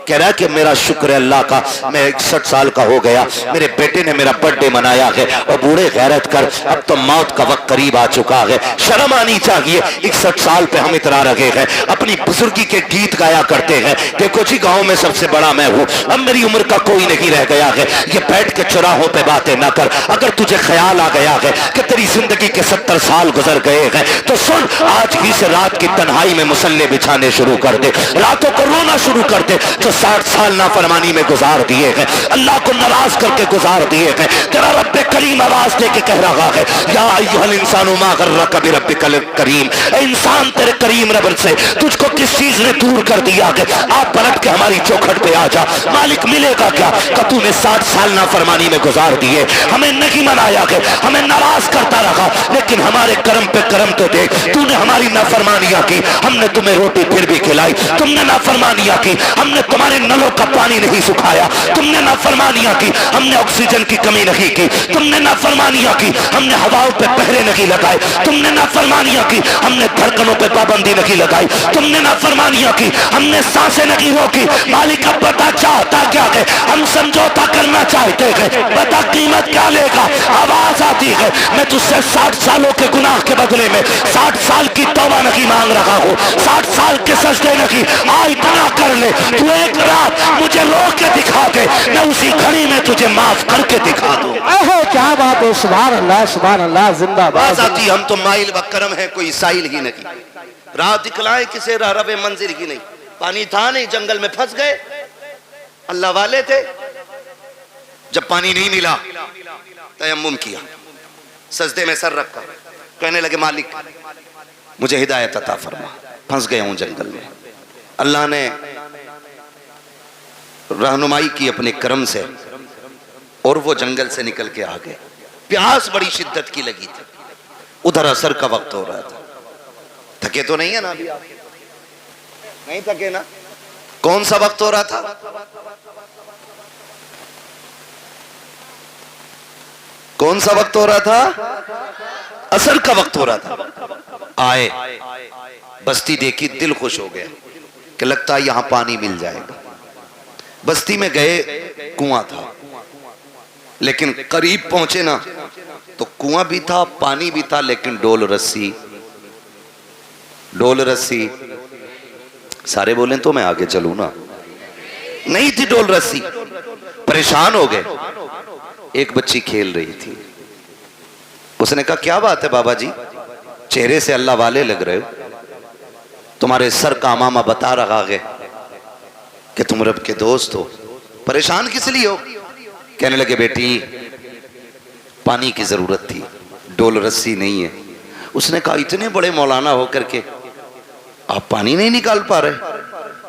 कह रहा है कि मेरा शुक्र है अल्लाह का, मैं 61 साल का हो गया, मेरे बेटे ने मेरा बर्थडे मनाया है। और बूढ़े गैरत कर, अब तो मौत का वक्त करीब आ चुका है, शर्म आनी चाहिए। 61 साल पे हम इतरा रहे हैं, अपनी बुजुर्गी के गीत गाया करते हैं। देखो जी गांव में सबसे बड़ा मैं हूँ, अब मेरी उम्र का कोई नहीं रह गया है। ये बैठ के चौराहों पे बातें ना कर। अगर तुझे ख्याल आ गया है कि तेरी जिंदगी के 70 साल गुजर गए हैं तो सुन, आज ही से रात की तन्हाई में मुसल्ले बिछाने शुरू कर दे, रातों को रोना शुरू कर दे। जो 60 साल नाफरमानी में गुजार दिए हैं, अल्लाह को नाराज करके गुजार दिए हैं, तेरा रब करीम आवाज दे के कह रहा है, या अय्युहल इंसानु मा गर्रक बिरब्बिकल करीम। इंसान तेरे करीम रब से तुझको किस चीज ने दूर कर दिया है? आप पलट के हमारी चौखट पे आ जा, मालिक मिलेगा क्या? कि तूने 60 साल नाफरमानी में गुजार दिए, हमें नहीं मनाया है, हमें नाराज करता रहा, लेकिन हमारे कर्म पे कर्म तो देख, तूने हमारी नाफरमानियां की, हमने तुम्हें रोटी फिर भी खिलाई, तुमने नाफरमानियां की, हमने तुम्हारे नलों का पानी नहीं सुखाया, तुमने नाफरमानियां की, हमने ऑक्सीजन की कमी नहीं की, तुमने नाफरमानियां की, हमने हवाओं पे पहरे नहीं लगाए, तुमने नाफरमानियां की, हमने धड़कनों पे पाबंदी नहीं लगाई, तुमने नाफरमानियां की, हमने सांसें नहीं रोकी। मालिक अब बता चाहता क्या है? हम समझौता करना चाहते हैं, बता कीमत क्या लेगा? आवाज आती है, मैं तुझसे 60 सालों के गुनाह के बदले में 60 साल की तौबा नहीं मांग रहा हूँ, 60 साल के सजदे नहीं। आ इतना कर ले, तू एक रात मुझे रो के दिखा दे, मैं उसी घड़ी में तुझे माफ करके दिखा दूं। क्या बात है, सुभान अल्लाह, सुभान अल्लाह, जिंदाबाद। हम तो माइल बकरम है, कोई साइल ही नहीं, राह दिखलाए किसे रबे मंजिल ही नहीं। पानी था नहीं, जंगल में फंस गए, अल्लाह वाले थे। जब पानी नहीं मिला तयम्मुम किया, सजदे में सर रखा, कहने लगे मालिक मुझे हिदायत अता फरमा, फंस गया हूं जंगल में। अल्लाह ने रहनुमाई की अपने करम से और वो जंगल से निकल के आ गए। प्यास बड़ी शिद्दत की लगी थी, उधर असर का वक्त हो रहा था। थके तो नहीं है ना अभी आप? नहीं थके ना? कौन सा वक्त हो रहा था? कौन सा वक्त हो रहा था? असर का वक्त हो रहा था। आए, बस्ती देखी, दिल खुश हो गया कि लगता है यहां पानी मिल जाएगा। बस्ती में गए, कुआं था, लेकिन करीब पहुंचे ना तो कुआं भी था, पानी भी था, लेकिन डोल रस्सी। डोल रस्सी सारे बोले तो मैं आगे चलूं ना, नहीं थी डोल रस्सी। परेशान हो गए। एक बच्ची खेल रही थी, उसने कहा क्या बात है बाबा जी, चेहरे से अल्लाह वाले लग रहे हो, तुम्हारे सर का मामा बता रहा है कि तुम रब के दोस्त हो, परेशान किस लिए हो? कहने लगे बेटी पानी की जरूरत थी, डोल रस्सी नहीं है। उसने कहा इतने बड़े मौलाना होकर के आप पानी नहीं निकाल पा रहे?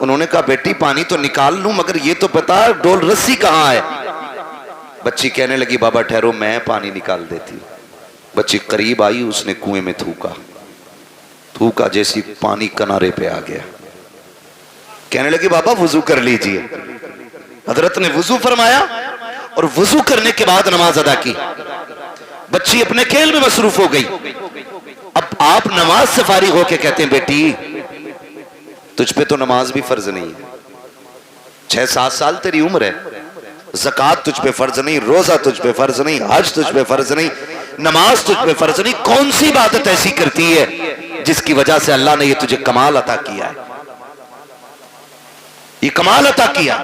उन्होंने कहा बेटी पानी तो निकाल लूं, मगर ये तो बता डोल रस्सी कहाँ है? बच्ची कहने लगी बाबा ठहरो, मैं पानी निकाल देती। बच्ची करीब आई, उसने कुएं में थूका, थूका जैसी पानी किनारे पे आ गया। कहने लगी बाबा वुजू कर लीजिए। हजरत ने वुजू फरमाया और वुजू करने के बाद नमाज अदा की। बच्ची अपने खेल में मसरूफ हो गई। अब आप नमाज से फारिग होके कहते हैं बेटी तुझ पे तो नमाज भी फर्ज नहीं है, 6-7 साल तेरी उम्र है, ज़कात तुझ पे फर्ज नहीं, रोजा तुझ पे फर्ज नहीं, हज तुझ पे फर्ज नहीं, नमाज तुझ पे फर्ज नहीं, कौन सी इबादत ऐसी करती है जिसकी वजह से अल्लाह ने ये तुझे कमाल अता किया है, ये कमाल अता किया।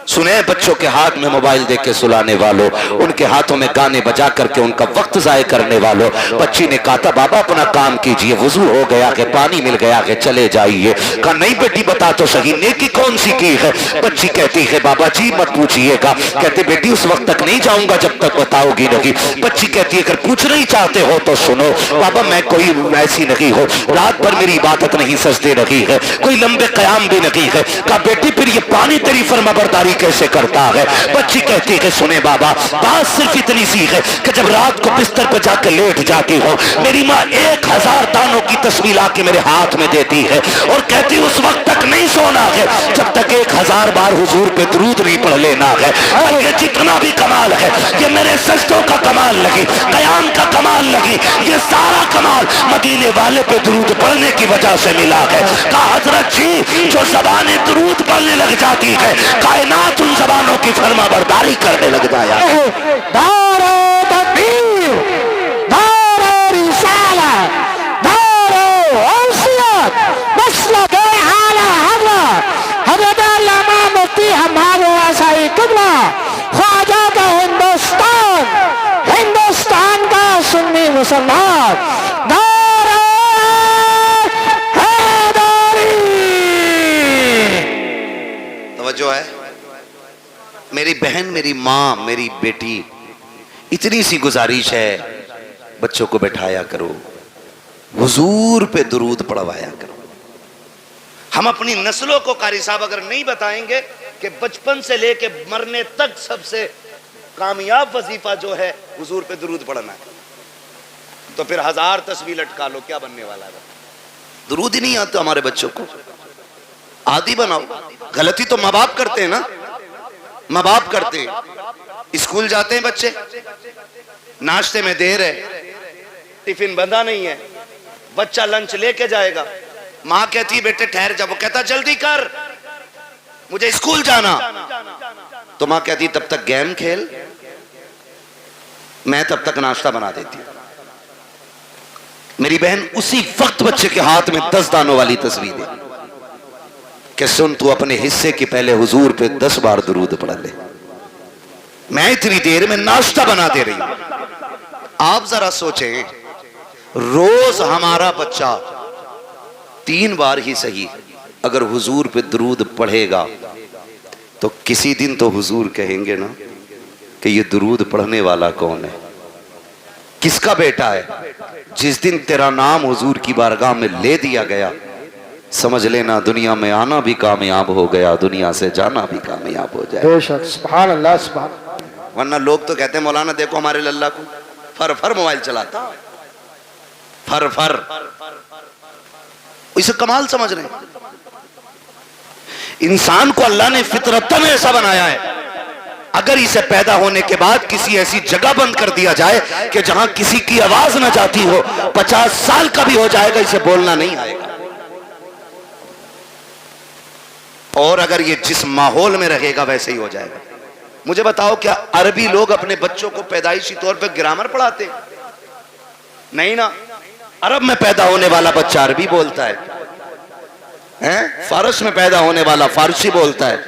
सुने बच्चों के हाथ में मोबाइल देके के सुलाने वालों, उनके हाथों में गाने बजा करके उनका वक्त जाय करने वालों। बच्ची ने कहा था बाबा अपना काम कीजिए, वुजू हो गया है, पानी मिल गया है, चले जाइए। कहा नहीं बेटी बता तो सही, नेकी कौन सी की है? बच्ची कहती है बाबा जी मत पूछिएगा। कहते बेटी उस वक्त तक नहीं जाऊंगा जब तक बताओगी नहीं। बच्ची कहती है अगर पूछना ही चाहते हो तो सुनो बाबा, मैं कोई ऐसी नहीं हो, रात भर मेरी इबादत नहीं, सजदे नहीं है, कोई लंबे कयाम भी नहीं है। कहा बेटी फिर ये पानी तेरी फरमाबरदारी कैसे करता है? बच्ची कहती है सुने बाबा, बात सिर्फ इतनी सी है कि जब रात को बिस्तर पर जाकर लेट जाती हो, मेरी माँ 1000 दानों की तस्वीर आके मेरे हाथ में देती है और कहती उस वक्त तक नहीं सोना है जब तक 1000 बार हुजूर पे दुरूद नहीं पढ़ लेना है। ये जितना भी कमाल है, ये मेरे सजदों का कमाल लगी, कयाम का कमाल लगी, ये सारा कमाल मदीने वाले पे दुरूद पढ़ने की वजह से मिला है। कहा हजरत जी जो जबानें दुरूद पढ़ने लग जाती है, कायनात उन जबानों की फरमाबरदारी करने लग जाया। दारो तकबीर, दारो रिसाला, दारो औसियत, मसलक आला हज़रत हज़रत अल्लामा मुफ्ती हमारे आसाई किबला ख्वाजा का हिंदुस्तान, हिंदुस्तान का सुन्नी मुसलमान, दारो हैदरी। तवज्जो है मेरी बहन, मेरी माँ, मेरी बेटी, इतनी सी गुजारिश है, बच्चों को बैठाया करो, हुजूर पे दुरूद पढ़वाया करो। हम अपनी नस्लों को कारी साहब अगर नहीं बताएंगे कि बचपन से लेके मरने तक सबसे कामयाब वजीफा जो है हुजूर पे दुरूद पढ़ना है, तो फिर 1000 तस्वीर लटका लो, क्या बनने वाला है? दुरूद ही नहीं आता हमारे बच्चों को, आदि बनाओ। गलती तो माँ बाप करते हैं ना, माँ बाप करते हैं। स्कूल जाते हैं बच्चे, नाश्ते में देर है, टिफिन बंधा नहीं है, बच्चा लंच लेके जाएगा, माँ कहती बेटे ठहर जा, वो कहता जल्दी कर मुझे स्कूल जाना, तो माँ कहती तब तक गेम खेल, मैं तब तक नाश्ता बना देती। मेरी बहन उसी वक्त बच्चे के हाथ में 10 दानों वाली तस्वीर है कि सुन तू अपने हिस्से की पहले हुजूर पे 10 बार दुरूद पढ़ ले, मैं इतनी देर में नाश्ता बना दे रही हूं। आप जरा सोचें, रोज हमारा बच्चा 3 बार ही सही अगर हुजूर पे दुरूद पढ़ेगा, तो किसी दिन तो हुजूर कहेंगे ना कि ये दुरूद पढ़ने वाला कौन है, किसका बेटा है। जिस दिन तेरा नाम हुजूर की बारगाह में ले दिया गया, समझ लेना दुनिया में आना भी कामयाब हो गया, दुनिया से जाना भी कामयाब हो जाए। बेशक, सुभान अल्लाह, सुभान। वरना लोग तो कहते हैं मौलाना देखो हमारे लल्ला को फर फर मोबाइल चलाता, फर फर, इसे कमाल समझ रहे हैं। इंसान को अल्लाह ने फितरतन ऐसा बनाया है, अगर इसे पैदा होने के बाद किसी ऐसी जगह बंद कर दिया जाए कि जहां किसी की आवाज ना जाती हो, 50 साल का भी हो जाएगा, इसे बोलना नहीं आएगा। और अगर ये जिस माहौल में रहेगा वैसे ही हो जाएगा। मुझे बताओ, क्या अरबी लोग अपने बच्चों को पैदाइशी तौर पर ग्रामर पढ़ाते? नहीं ना। अरब में पैदा होने वाला बच्चा अरबी बोलता है, फारस में पैदा होने वाला फारसी बोलता है,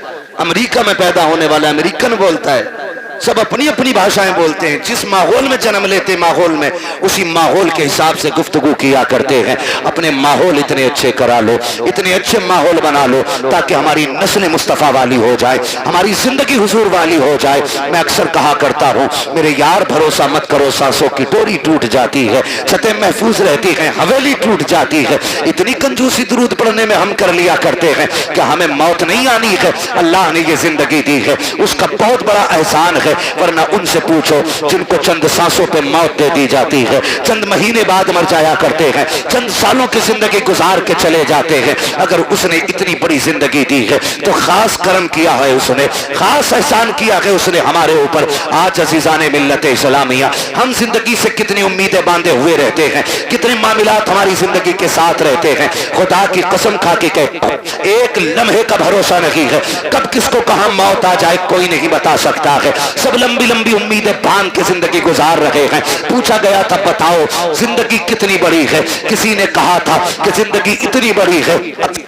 अमेरिका में पैदा होने वाला अमेरिकन बोलता है, सब अपनी अपनी भाषाएं बोलते हैं। जिस माहौल में जन्म लेते माहौल में, उसी माहौल के हिसाब से गुफ्तगू किया करते हैं। अपने माहौल इतने अच्छे करा लो, इतने अच्छे माहौल बना लो ताकि हमारी नस्ल मुस्तफ़ा वाली हो जाए, हमारी जिंदगी हुजूर वाली हो जाए। मैं अक्सर कहा करता हूँ, मेरे यार भरोसा मत करो, सांसों की डोरी टूट जाती है, छतें महफूज रहती हैं, हवेली टूट जाती है। इतनी कंजूसी दुरूद पढ़ने में हम कर लिया करते हैं कि हमें मौत नहीं आनी है, अल्लाह ने ये जिंदगी दी है, उसका बहुत बड़ा एहसान है। वरना उनसे पूछो जिनको चंद सांसों पे मौत दे दी जाती है, चंद महीने बाद मर जाया करते हैं, चंद सालों की जिंदगी गुजार के चले जाते हैं। अगर उसने इतनी बड़ी जिंदगी दी है तो खास करम किया है उसने, खास एहसान किया है उसने हमारे ऊपर। आज अजीजाने मिल्लत इस्लामिया, हम जिंदगी से कितनी उम्मीदें बांधे हुए रहते हैं, कितने मामलात हमारी जिंदगी के साथ रहते हैं। खुदा की कसम खा के कहता, एक लम्हे का भरोसा नहीं है, कब किसको कहां मौत आ जाए कोई नहीं बता सकता है। सब लंबी लंबी उम्मीदें बांध के जिंदगी गुजार रहे हैं। पूछा गया था बताओ जिंदगी कितनी बड़ी है, किसी ने कहा था कि जिंदगी इतनी बड़ी है,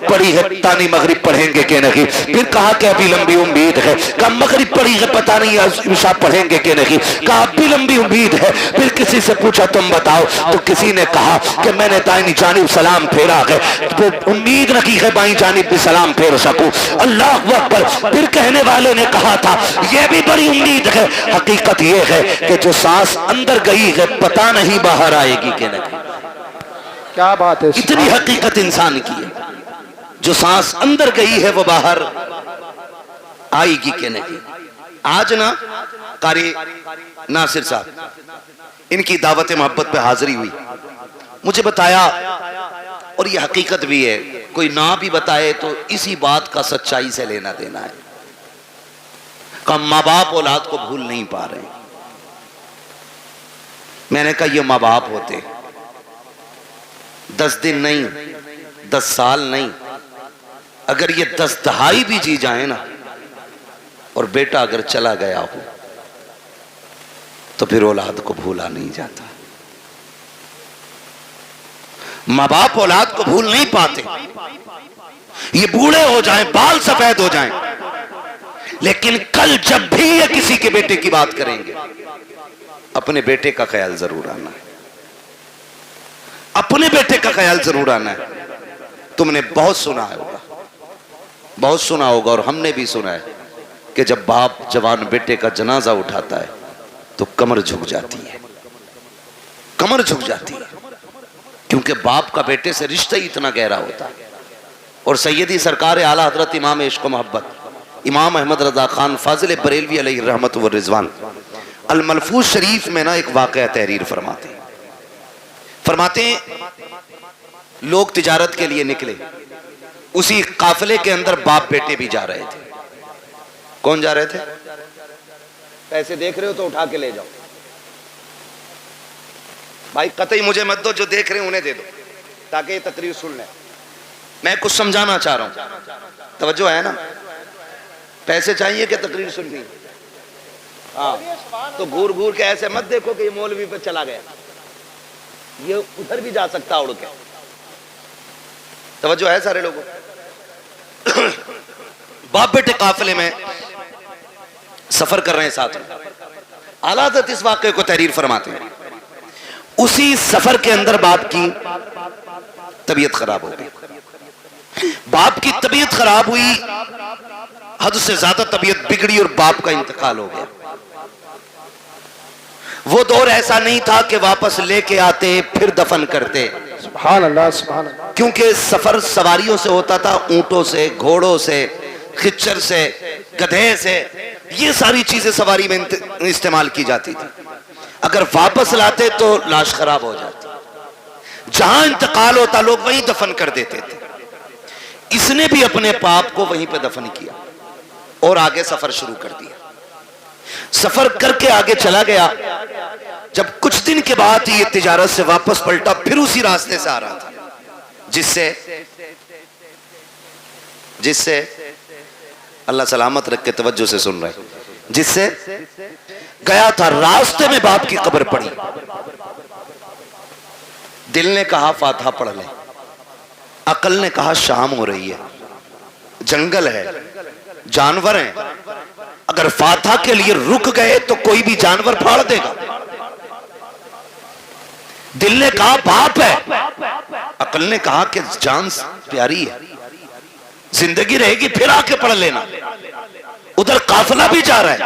पड़ी है तानी मगरिब पढ़ेंगे कि नहीं, फिर कहा कि अभी लंबी उम्मीद है, कहा मगरिब पड़ी है पता नहीं इशा पढ़ेंगे कि नहीं, कहा अभी लंबी उम्मीद है। फिर किसी से पूछा तुम बताओ, तो किसी ने कहा कि मैंने दाहिनी जानिब सलाम फेरा है, तो उम्मीद रखी है बाईं जानिब भी सलाम फेर सकूं। अल्लाह अकबर। फिर कहने वाले ने कहा था यह भी बड़ी उम्मीद है, हकीकत यह है कि जो सांस अंदर गई है पता नहीं बाहर आएगी कि नहीं। क्या बात है, इतनी हकीकत इंसान की है, जो सांस अंदर गई है वो बाहर आएगी कि नहीं। आज ना कारी नासिर साहब, इनकी दावत मोहब्बत पे हाजिरी हुई, मुझे बताया और ये हकीकत भी है कोई ना भी बताए तो इसी बात का सच्चाई से लेना देना है। कहा माँ बाप औलाद को भूल नहीं पा रहे। मैंने कहा ये माँ बाप होते 10 दिन नहीं, 10 साल नहीं, अगर ये 10 दहाई भी जी जाए ना, और बेटा अगर चला गया हो तो फिर औलाद को भूला नहीं जाता। माँ बाप औलाद को भूल नहीं पाते। ये बूढ़े हो जाएं, बाल सफेद हो जाएं, लेकिन कल जब भी ये किसी के बेटे की बात करेंगे, अपने बेटे का ख्याल जरूर आना है। अपने बेटे का ख्याल जरूर आना है। तुमने बहुत सुना होगा, बहुत सुना होगा, और हमने भी सुना है कि जब बाप जवान बेटे का जनाजा उठाता है तो कमर झुक जाती है, कमर झुक जाती है, क्योंकि बाप का बेटे से रिश्ता ही इतना गहरा होता है। और सैयदी सरकार आला हजरत इमाम इश्क मोहब्बत इमाम अहमद रजा खान फाजिल बरेलवी अलैहि रहमत व रिजवान अल मलफूज शरीफ में ना एक वाक़या तहरीर फरमाते लोग तिजारत के लिए निकले, उसी काफिले के अंदर बाप बेटे भी जा रहे थे। कौन जा रहे थे? पैसे देख रहे हो तो उठा के ले जाओ भाई, कतई मुझे मत दो, जो देख रहे हैं उन्हें दे दो ताकि ये तकरीर सुन लें। मैं कुछ समझाना चाह रहा हूं, तवज्जो है ना? पैसे चाहिए कि तकरीर सुननी? हाँ, तो घूर घूर के ऐसे मत देखो कि ये मौलवी पे चला गया, ये उधर भी जा सकता उड़ के। तवज्जो है सारे लोगों? बाप बेटे काफिले में सफर कर रहे हैं साथ में। आला हज़रत इस वाक़े को तहरीर फरमाते हैं। उसी सफर के अंदर बाप की तबीयत खराब हो गई। बाप की तबीयत खराब हुई, हद से ज्यादा तबीयत बिगड़ी और बाप का इंतकाल हो गया। वो दौर ऐसा नहीं था कि वापस लेके आते फिर दफन करते, सुभान अल्लाह, सुभान अल्लाह। क्योंकि सफर सवारियों से होता था, ऊंटों से, घोड़ों से, खिच्चर से, गधे से, ये सारी चीजें सवारी में इस्तेमाल की जाती थी। अगर वापस लाते तो लाश खराब हो जाती। जहां इंतकाल होता लोग वहीं दफन कर देते थे। इसने भी अपने पाप को वहीं पे दफन किया और आगे सफर शुरू कर दिया। सफर करके आगे चला गया। जब कुछ दिन के बाद ये तिजारत से वापस पलटा, फिर उसी रास्ते से आ रहा था जिससे अल्लाह सलामत रख के तवज्जो से सुन रहे, जिससे गया था। रास्ते में बाप की कब्र पड़ी। दिल ने कहा फातिहा पढ़ ले, अकल ने कहा शाम हो रही है, जंगल है, जानवर हैं, अगर फातिहा के लिए रुक गए तो कोई भी जानवर फाड़ देगा। दिल ने कहा बाप है, अकल ने कहा कि जान प्यारी है, जिंदगी रहेगी फिर आके पढ़ लेना। उधर काफिला भी जा रहा है।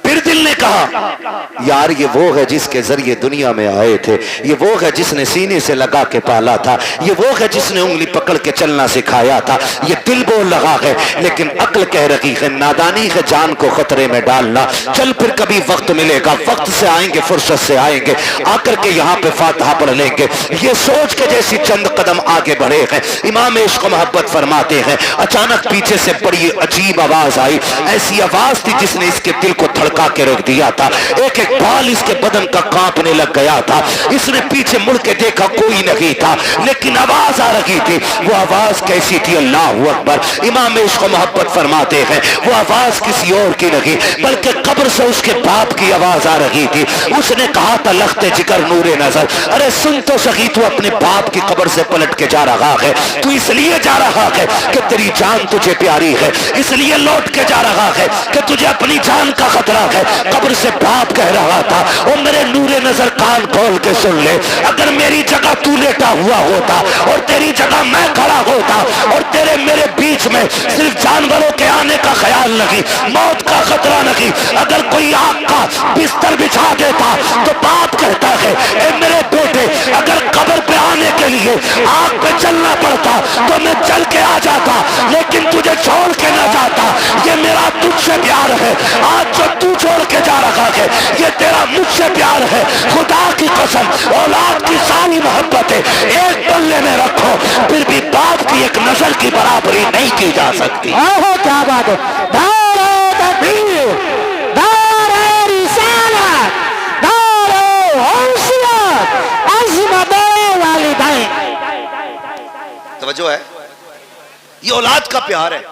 फिर दिल ने कहा यार ये वो है जिसके जरिए दुनिया में आए थे, ये वो है जिसने सीने से लगा के पाला था, ये वो है जिसने उंगली पकड़ के चलना सिखाया था। ये दिल बोल लगा है, लेकिन अक्ल कह रही है नादानी है जान को खतरे में डालना। चल फिर कभी वक्त मिलेगा, वक्त से आएंगे, फुर्सत से आएंगे, आकर के यहाँ पे फातिहा पढ़ लेंगे। ये सोच के जैसी चंद कदम आगे बढ़े हैं, इमाम इश्क मोहब्बत फरमाते हैं अचानक पीछे से बड़ी अजीब आवाज आई। ऐसी आवाज थी जिसने इसके दिल को धड़का के रख दिया था। एक एक बाल इसके बदन का कांपने लग गया था। इसने पीछे मुड़ के देखा, कोई नहीं था, लेकिन आवाज आ रही थी। वो आवाज कैसी थी? अल्लाहू अकबर। इमाम इश्क मोहब्बत फरमाते हैं वो आवाज किसी और की नहीं बल्कि कब्र से उसके बाप की आवाज आ रही थी। उसने कहा था लख्ते जिगर नूरे नजर, अरे सुन तो सही, तू अपने बाप की कब्र से पलट के जा रहा है। तू इसलिए जा रहा है कि तेरी जान तुझे प्यारी है, इसलिए लौट के जा रहा है कि तुझे अपनी जान का खतरा है। कब्र से बाप कह रहा था ओ मेरे नूरे नजर कान खोल के सुन ले, अगर मेरी जगह तू लेटा हुआ होता और तेरी जगह मैं खड़ा होता और तेरे मेरे बीच में सिर्फ जानवरों के आने का ख्याल नहीं, मौत का खतरा नहीं, अगर कोई आग का बिस्तर बिछा देता तो बाप कहता है ए मेरे बेटे अगर कब्र पे आने के लिए आग पे चलना पड़ता तो मैं चल के आ जाता, लेकिन तुझे छोड़ के ना जाता। ये मेरा तुझसे प्यार है, आज जो तू छोड़ के जा रहा है ये तेरा मुझसे प्यार है। खुदा की कसम औलाद की सारी मोहब्बत है एक पल्ले में रखो, फिर भी बाप की एक नजर की बराबरी नहीं की जा सकती। ओहो क्या बात है। दारे तकबीर, दारे रिसालत, दारे हौसियत, अज़्मते वालिदैन। तवज्जो है, ये औलाद का प्यार है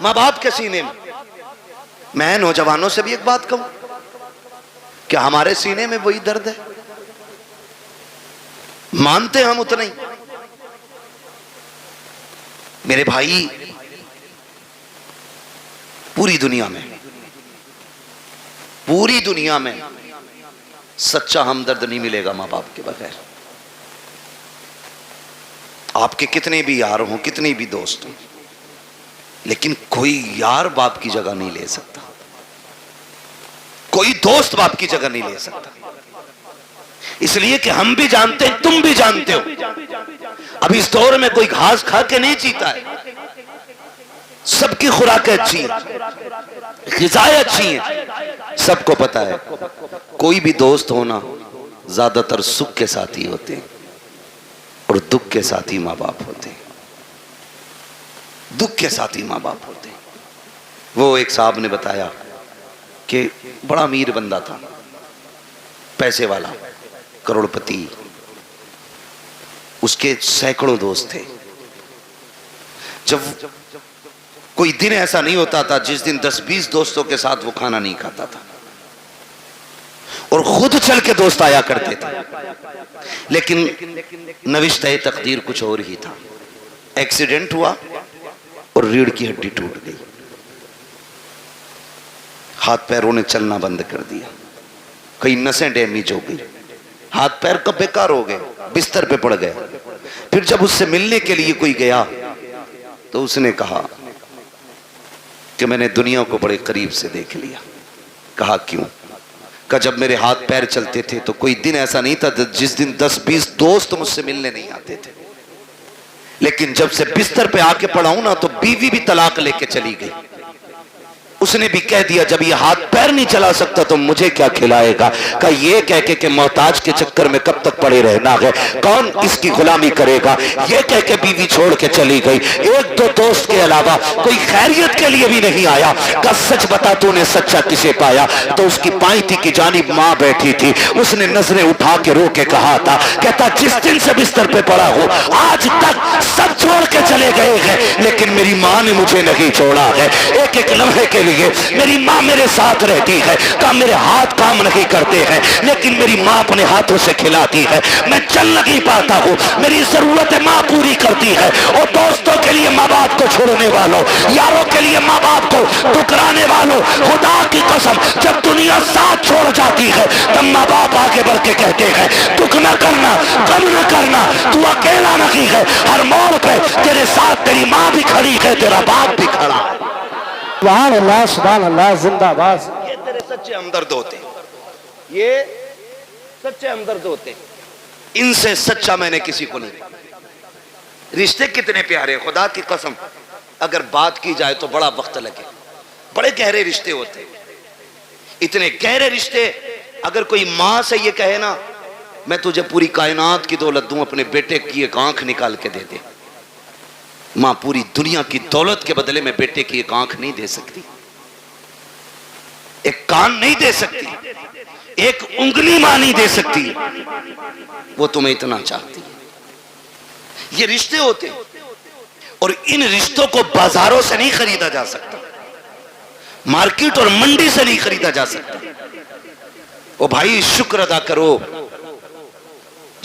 माँ बाप के सीने में। मैं नौजवानों से भी एक बात कहूं, क्या हमारे सीने में वही दर्द है? मानते हम उतना ही। मेरे भाई, पूरी दुनिया में सच्चा हमदर्द नहीं मिलेगा मां बाप के बगैर। आपके कितने भी यार हों, कितने भी दोस्त हों, लेकिन कोई यार बाप की जगह नहीं ले सकता, कोई दोस्त बाप की जगह नहीं ले सकता। इसलिए कि हम भी जानते हैं, तुम भी जानते हो, अब इस दौर में कोई घास खा के नहीं जीता है। सबकी खुराकें अच्छी हैं, ग़िज़ाएं अच्छी हैं, सबको पता है। कोई भी दोस्त होना ज्यादातर सुख के साथ ही होते हैं और दुख के साथ ही माँ बाप होते हैं। दुख के साथ ही माँ बाप होते हैं। वो एक साहब ने बताया कि बड़ा अमीर बंदा था, पैसे वाला, करोड़पति, उसके सैकड़ों दोस्त थे। जब कोई दिन ऐसा नहीं होता था जिस दिन 10-20 दोस्तों के साथ वो खाना नहीं खाता था, और खुद चल के दोस्त आया करते थे। लेकिन नविश्ते तकदीर कुछ और ही था। एक्सीडेंट हुआ और रीढ़ की हड्डी टूट गई, हाथ पैरों ने चलना बंद कर दिया, कई नसें डैमेज हो गई, हाथ पैर कब बेकार हो गए, बिस्तर पे पड़ गए। फिर जब उससे मिलने के लिए कोई गया तो उसने कहा कि मैंने दुनिया को बड़े करीब से देख लिया। कहा क्यों? कहा जब मेरे हाथ पैर चलते थे तो कोई दिन ऐसा नहीं था जिस दिन 10-20 दोस्त मुझसे मिलने नहीं आते थे, लेकिन जब से बिस्तर पे आके पड़ा हूं ना तो बीवी भी तलाक लेके चली गई। उसने भी कह दिया जब ये हाथ पैर नहीं चला सकता तो मुझे क्या खिलाएगा। का ये कह के कि मोहताज के चक्कर में कब तक पड़े रहना है, कौन इसकी गुलामी करेगा, ये कह के बीवी छोड़ के चली गई। एक दो दोस्त के अलावा कोई खैरियत के लिए भी नहीं आया। का सच बता तूने सच्चा किसे पाया? तो उसकी पाईती की जानिब माँ बैठी थी, उसने नजरें उठा के रो के कहा था, कहता जिस दिन से बिस्तर पे पड़ा हो आज तक सब छोड़ के चले गए हैं, लेकिन मेरी माँ ने मुझे नहीं छोड़ा है। एक एक लम्हे के लिए मेरी माँ मेरे साथ रहती है। का मेरे हाथ काम नहीं करते हैं लेकिन मेरी माँ अपने हाथों से खिलाती है। मैं चल नहीं पाता हूँ, मेरी जरूरतें माँ पूरी करती है। और दोस्तों के लिए माँ बाप को छोड़ने वालों, यारों के लिए माँ बाप को ठुकराने वालों, खुदा की कसम जब दुनिया साथ छोड़ जाती है तब माँ बाप आगे बढ़ के कहते हैं दुख न करना, गम न करना, तू अकेला नहीं है, हर मोड़ पे तेरे साथ तेरी माँ भी खड़ी है, तेरा बाप भी खड़ा है। सुभान अल्लाह, सुभान अल्लाह, जिंदाबाद। ये तेरे सच्चे हमदर्द होते, ये सच्चे हमदर्द होते, इनसे सच्चा मैंने किसी को नहीं। रिश्ते कितने प्यारे, खुदा की कसम अगर बात की जाए तो बड़ा वक्त लगे। बड़े गहरे रिश्ते होते, इतने गहरे रिश्ते। अगर कोई माँ से ये कहे ना मैं तुझे पूरी कायनात की दौलत दूं, अपने बेटे की एक आंख निकाल के दे दे, मां पूरी दुनिया की दौलत के बदले में बेटे की एक आंख नहीं दे सकती, एक कान नहीं दे सकती, एक उंगली मां नहीं दे सकती। वो तुम्हें इतना चाहती है। ये रिश्ते होते और इन रिश्तों को बाजारों से नहीं खरीदा जा सकता, मार्केट और मंडी से नहीं खरीदा जा सकता। ओ भाई शुक्र अदा करो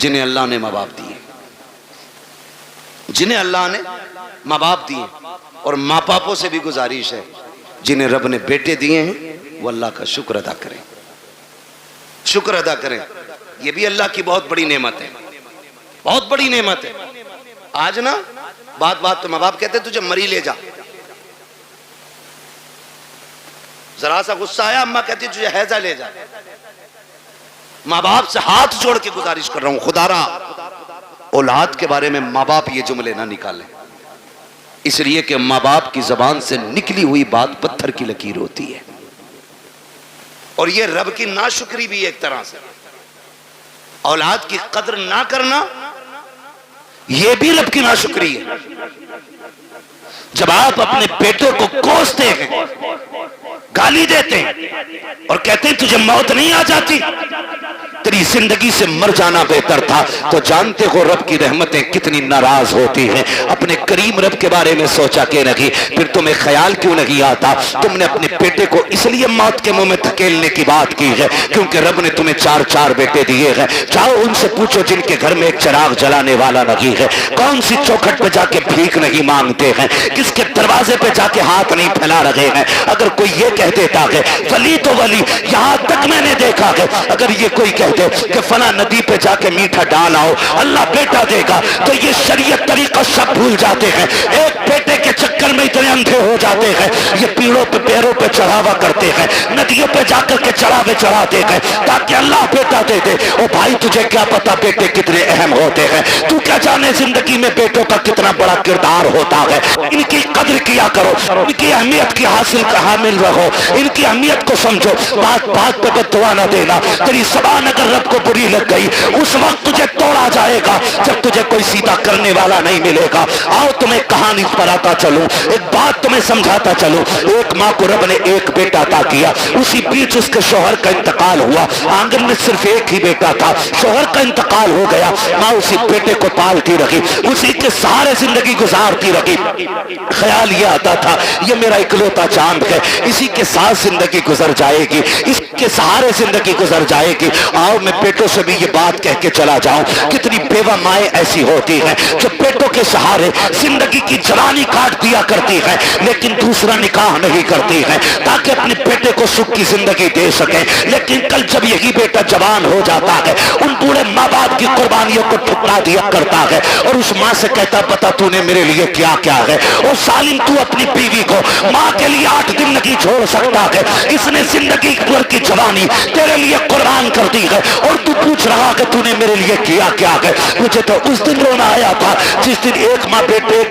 जिन्हें अल्लाह ने मां बाप दिए, जिन्हें अल्लाह ने माँ बाप दिए। और माँ बापों से भी गुजारिश है जिन्हें रब ने बेटे दिए हैं वो अल्लाह का शुक्र अदा करें, शुक्र अदा करें। ये भी अल्लाह की बहुत बड़ी नेमत है, बहुत बड़ी नेमत है। आज ना बात बात तो माँ बाप कहते तुझे मरी ले जा, जरा सा गुस्सा आया अम्मा कहती तुझे हैजा ले जा। माँ बाप से हाथ जोड़ के गुजारिश कर रहा हूं खुदारा औलाद के बारे में माँ बाप ये जुमले ना निकालें। इसलिए कि माँ बाप की जबान से निकली हुई बात पत्थर की लकीर होती है। और यह रब की नाशुक्री भी एक तरह से, औलाद की कदर ना करना यह भी रब की नाशुक्री है। जब आप अपने बेटों को कोसते हैं, गाली देते हैं और कहते हैं तुझे मौत नहीं आ जाती, तेरी जिंदगी से मर जाना बेहतर था, तो जानते हो रब की रहमतें कितनी नाराज होती हैं। अपने करीम रब के बारे में सोचा के नहीं, फिर तुम्हें ख्याल क्यों नहीं आता? तुमने अपने बेटे को इसलिए मौत के मुंह में धकेलने की बात की है क्योंकि रब ने तुम्हें 4 बेटे दिए हैं। जाओ उनसे पूछो जिनके घर में एक चिराग जलाने वाला नहीं है, कौन सी चौखट पे जाके भीख नहीं मांगते हैं, किसके दरवाजे पे जाके हाथ नहीं फैला रहे हैं। अगर कोई ये कह देता है वली तो वली, यहां तक मैंने देखा है, अगर ये कोई कहते कि फला नदी पे जाके मीठा डाल आओ अल्लाह बेटा देगा, तो ये शरीयत तरीका सब भूल जाते हैं। एक बेटे के चक्कर में इतने अंधे हो जाते हैं, ये पीड़ों पे पैरों पे चढ़ावा करते हैं, नदियों पे जाकर के चढ़ावे चढ़ाते हैं ताकि अल्लाह बेटा दे दे। ओ भाई तुझे क्या पता बेटे कितने अहम होते हैं? तू क्या जाने जिंदगी में बेटों का कितना बड़ा किरदार होता है। इनकी कदर किया करो, इनकी अहमियत की हामिल रहो, इनकी अहमियत को समझो। बात बात पे बददुआ ना देना। तेरी ज़बान अगर रब को बुरी लग गई उस वक्त तुझे तोड़ा जाएगा जब तुझे कोई सीधा करने वाला नहीं मिलेगा। आओ तुम्हें कहानी पर आता चलूं, एक बात तुम्हें समझाता चलूं। एक माँ को रब ने एक बेटा अता किया, उसी बीच उसके शोहर का इंतकाल हुआ। आंगन में सिर्फ एक ही बेटा था, शोहर का इंतकाल हो गया। माँ उसी बेटे को पालती रही, उसी के सहारे जिंदगी गुजारती रही। ख्याल ये आता था ये मेरा इकलौता चांद है, इसी के साथ जिंदगी गुजर जाएगी, इसके सहारे जिंदगी गुजर जाएगी। आओ मैं बेटों से भी ये बात कह के चला जाऊं, कितनी बेवा माएं ऐसी होती हैं जो बेटों के सहारे जिंदगी की जवानी काट दिया करती है लेकिन दूसरा निकाह नहीं करती है ताकि अपने बेटे को सुख की जिंदगी दे सके। लेकिन कल जब यही बेटा जवान हो जाता है उन बूढ़े माँ बाप की कुर्बानियों को ठुकरा दिया करता है और उस माँ से कहता पता तूने मेरे लिए क्या क्या है। और सालिम तू अपनी बीवी को माँ के लिए 8 दिन नहीं छोड़ सकता है, इसने जिंदगी भर की जवानी तेरे लिए कुर्बान कर दी है और तू पूछ रहा है तूने मेरे लिए किया क्या है। मुझे तो उस दिन रोना आया था जिस दिन एक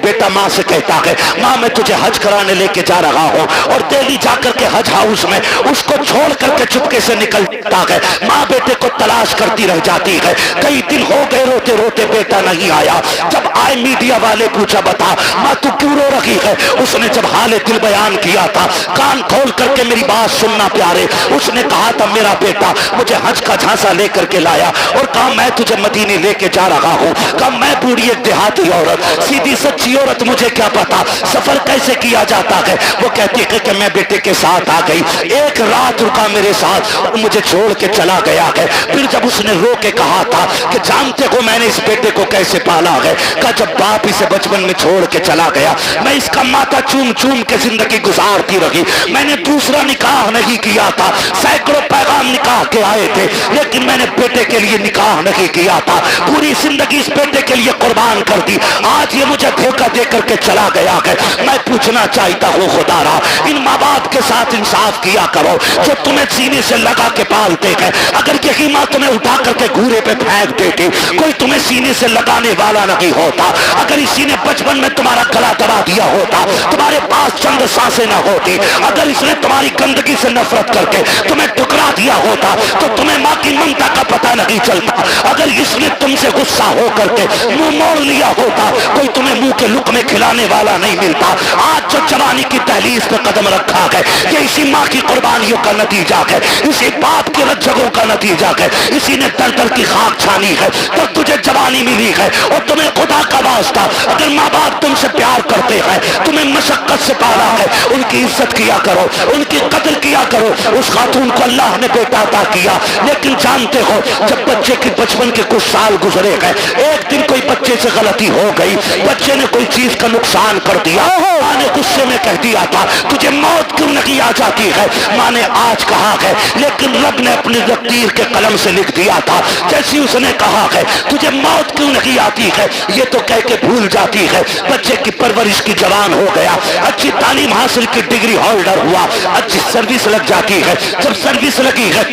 बेटा माँ से कहता है माँ मैं तुझे हज कराने लेके जा रहा हूँ, और दिल्ली जाकर के हज हाउस में उसको छोड़ करके चुपके से निकलता है। माँ बेटे को तलाश करती रह जाती है, कई दिन हो गए रोते रोते बेटा नहीं आया। जब आए मीडिया वाले पूछा बता माँ तू क्यों रो रही है, उसने जब हाले दिल बयान किया था कान खोल करके मेरी बात सुनना प्यारे, उसने कहा था मेरा बेटा मुझे हज का झांसा लेकर के लाया और कहा मैं तुझे मदीने लेके जा रहा हूँ। कहा मैं बूढ़ी एक देहाती औरत, सीधी सच्ची औरत, मुझे क्या पता सफर कैसे किया जाता है। वो कहती है कि मैं बेटे के साथ आ गई, एक रात रुका मेरे साथ और मुझे छोड़ के चला गया है। फिर जब उसने रो के कहा था कि जानते हो मैंने इस बेटे को कैसे पाला है, कहा जब बाप इसे बचपन में छोड़ के चला गया मैं इसका माथा चूम चूम के जिंदगी गुजारती रही। मैंने दूसरा निकाह नहीं किया था, सैकड़ों पैगाम निकाह के आए थे लेकिन मैंने बेटे के लिए निकाह नहीं किया था, पूरी जिंदगी इस बेटे के लिए कुर्बान कर दी। आज ये मुझे धोखा दे करके चला गया है। मैं पूछना चाहता हूँ खुदारा इन माँ बाप के साथ इंसाफ किया करो जो तुम्हें सीने से लगा के पालते हैं। अगर यही माँ तुम्हें उठा करके घूरे पे फेंक देती, कोई तुम्हें सीने से लगाने वाला नहीं होता। अगर इसी ने बचपन में तुम्हारा गला दबा दिया होता, तुम्हारे पास चंद सांसें न होती, अगर इसने तुम्हारी गंदगी से नफरत करके तुम्हें टुकरा दिया होता तो तुम्हें माँ की ममता का पता नहीं चलता। अगर इसने तुमसे गुस्सा हो करके मुंह मोड़ लिया होता, कोई तुम्हें मुंह के लुकमे खिलाने वाला नहीं मिलता। आज जो जवानी की दहलीज पे कदम रखा है ये इसी माँ की कुर्बानियों का नतीजा है, इसी बाप के रज्जगों का नतीजा है, इसी ने दर दर की खाक छानी है तो तुझे जवानी मिली है। और तुम्हें खुदा का वास्ता अगर माँ बाप तुमसे प्यार करते हैं, तुम्हें मशक्कत से पाला है, उनकी इज्जत किया करो, उनकी कदर किया करो। उस खातून को अल्लाह ने बेटा अता किया लेकिन जानते हो जब बच्चे के बचपन के कुछ साल गुजरे गए, एक दिन कोई बच्चे से गलती हो गई, बच्चे ने कोई चीज का नुकसान कर दिया, माँ ने गुस्से में कह दिया था तुझे मौत क्यों नहीं आ जाती है। उलमा ने आज कहा है, लेकिन रब ने अपनी तकदीर के कलम से लिख दिया था। जैसी उसने कहा है तुझे मौत क्यों नहीं आती है, ये तो कह के भूल जाती है। बच्चे की परवरिश की जवान हो गया, अच्छी तालीम हासिल की डिग्री होल्डर हुआ, अच्छी सर्विस लग जाती है। जब सर्विस लगी है,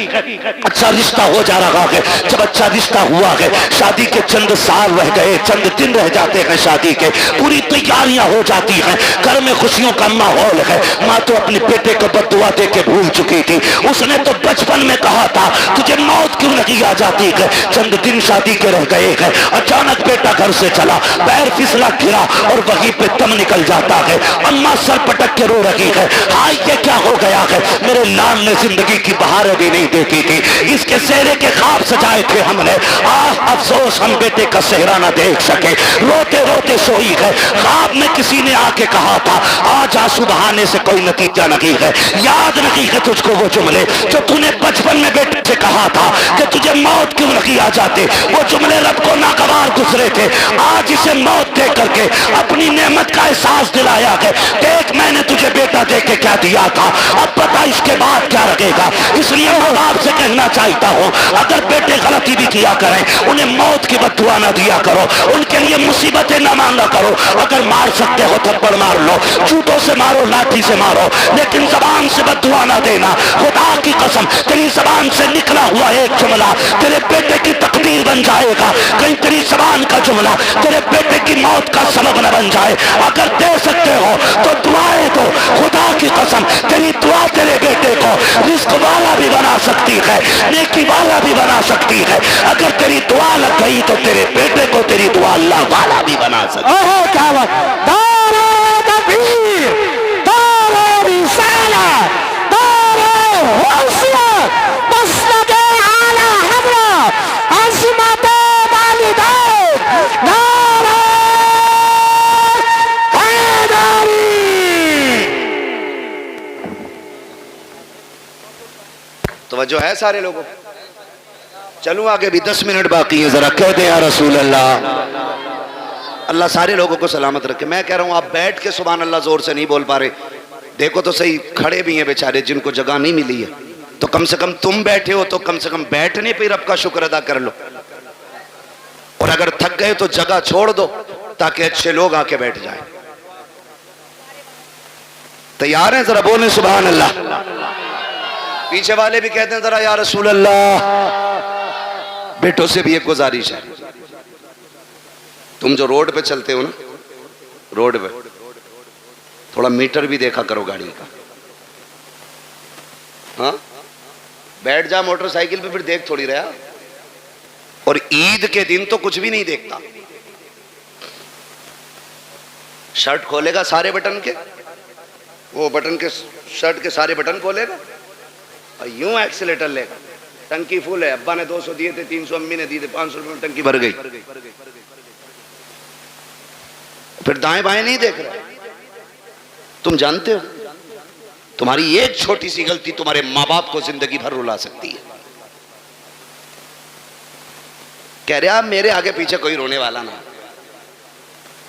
अच्छा रिश्ता हो जा रहा है। जब अच्छा रिश्ता हुआ है, शादी के चंद साल रह गए, चंद दिन रह जाते हैं शादी के, पूरी तैयारियां हो जाती हैं, घर में खुशियों का माहौल है। माँ तो अपने बेटे को बद्दुआ दे के भूल चुकी थी। उसने तो बचपन में कहा था तुझे मौत क्यों नहीं आ जाती है। चंद दिन शादी के रह गए हैं, अचानक बेटा घर से चला, पैर फिसला गिरा और वहीं पे दम निकल जाता है। अम्मा सर पटक के रो रही है, हाय ये क्या हो गया है, मेरे लाल ने जिंदगी की बहारें भी नहीं देखी थी, इसके सेहरे के ख्वाब सजाए थे हमने। अफसोस हम बेटे का सेहरा ना देख सके, रोते रोते सोई है। ख्वाब में किसी ने आके कहा था आज आंसू बहाने से कोई नतीजा नहीं है। याद नहीं है तुझको वो जुमले जो तूने बचपन में बेटे से कहा था कि तुझे मौत क्यों नहीं आ जाते। वो जुमले रब को नागवार गुजरे थे। आज इसे मौत दे करके अपनी नेमत का एहसास दिलाया है। देख मैंने तुझे बेटा दे के क्या दिया था, अब पता इसके बाद क्या रखेगा। इसलिए मैं बाप से कहना चाहता हूँ, अगर बेटे गलती भी किया करें उन्हें मौत की बद्दुआ ना दिया करो, उनके लिए मुसीबतें ना मांगा करो। अगर मार सकते हो थप्पड़ मार लो, जूतों से मारो, लाठी से मारो, लेकिन जबान से बद्दुआ ना देना। खुदा की कसम तेरी जबान से निकला हुआ एक जुमला तेरे बेटे की तकदीर बन जाएगा। कहीं तेरी जबान का जुमला तेरे बेटे की मौत का सबब न बन जाए। अगर दे सकते हो तो दुआएं दो। खुदा की कसम तेरी दुआ तेरे बेटे को रिस्क वाला भी बना सकती है, नेकी वाला भी बना सकती है। अगर तेरी दुआ लग गई तो तेरे बेटे को तेरी दुआ अल्लाह वाला भी बना सकती है। ओहो क्या बात, दारे तकबीर, दारे रिसालत, दारे हुस्न, मसलके आला हमरा, अज़मत वालिदैन, नारे हैदरी। तवज्जो है सारे लोगों? चलूं आगे भी 10 मिनट बाकी है, जरा कह दे या रसूल अल्लाह। अल्लाह सारे लोगों को सलामत रखे। मैं कह रहा हूं आप बैठ के सुभान अल्लाह जोर से नहीं बोल पा रहे, देखो तो सही, खड़े भी हैं बेचारे जिनको जगह नहीं मिली है। तो कम से कम तुम बैठे हो तो कम से कम बैठने पे रब का शुक्र अदा कर लो। और अगर थक गए तो जगह छोड़ दो ताकि अच्छे लोग आके बैठ जाए। तैयार हैं? जरा बोले सुभान अल्लाह। पीछे वाले भी कहते हैं जरा या रसूल अल्लाह। बेटों से भी एक गुजारिश है, तुम जो रोड पे चलते हो ना, रोड पे थोड़ा मीटर भी देखा करो गाड़ी का। हाँ, बैठ जा मोटरसाइकिल पे, फिर देख थोड़ी रहा। और ईद के दिन तो कुछ भी नहीं देखता। शर्ट खोलेगा सारे बटन के, वो बटन के शर्ट के सारे बटन खोलेगा और यूं एक्सीलेटर लेगा। टंकी फुल है, अब्बा ने 200 दिए थे, 300 अम्मी ने दिए थे, 500 रुपए में टंकी भर गई। फिर दाएं बाएं नहीं देख रहा। तुम जानते हो तुम्हारी एक छोटी सी गलती तुम्हारे माँ बाप को जिंदगी भर रुला सकती है। कह रहे आप मेरे आगे पीछे कोई रोने वाला ना।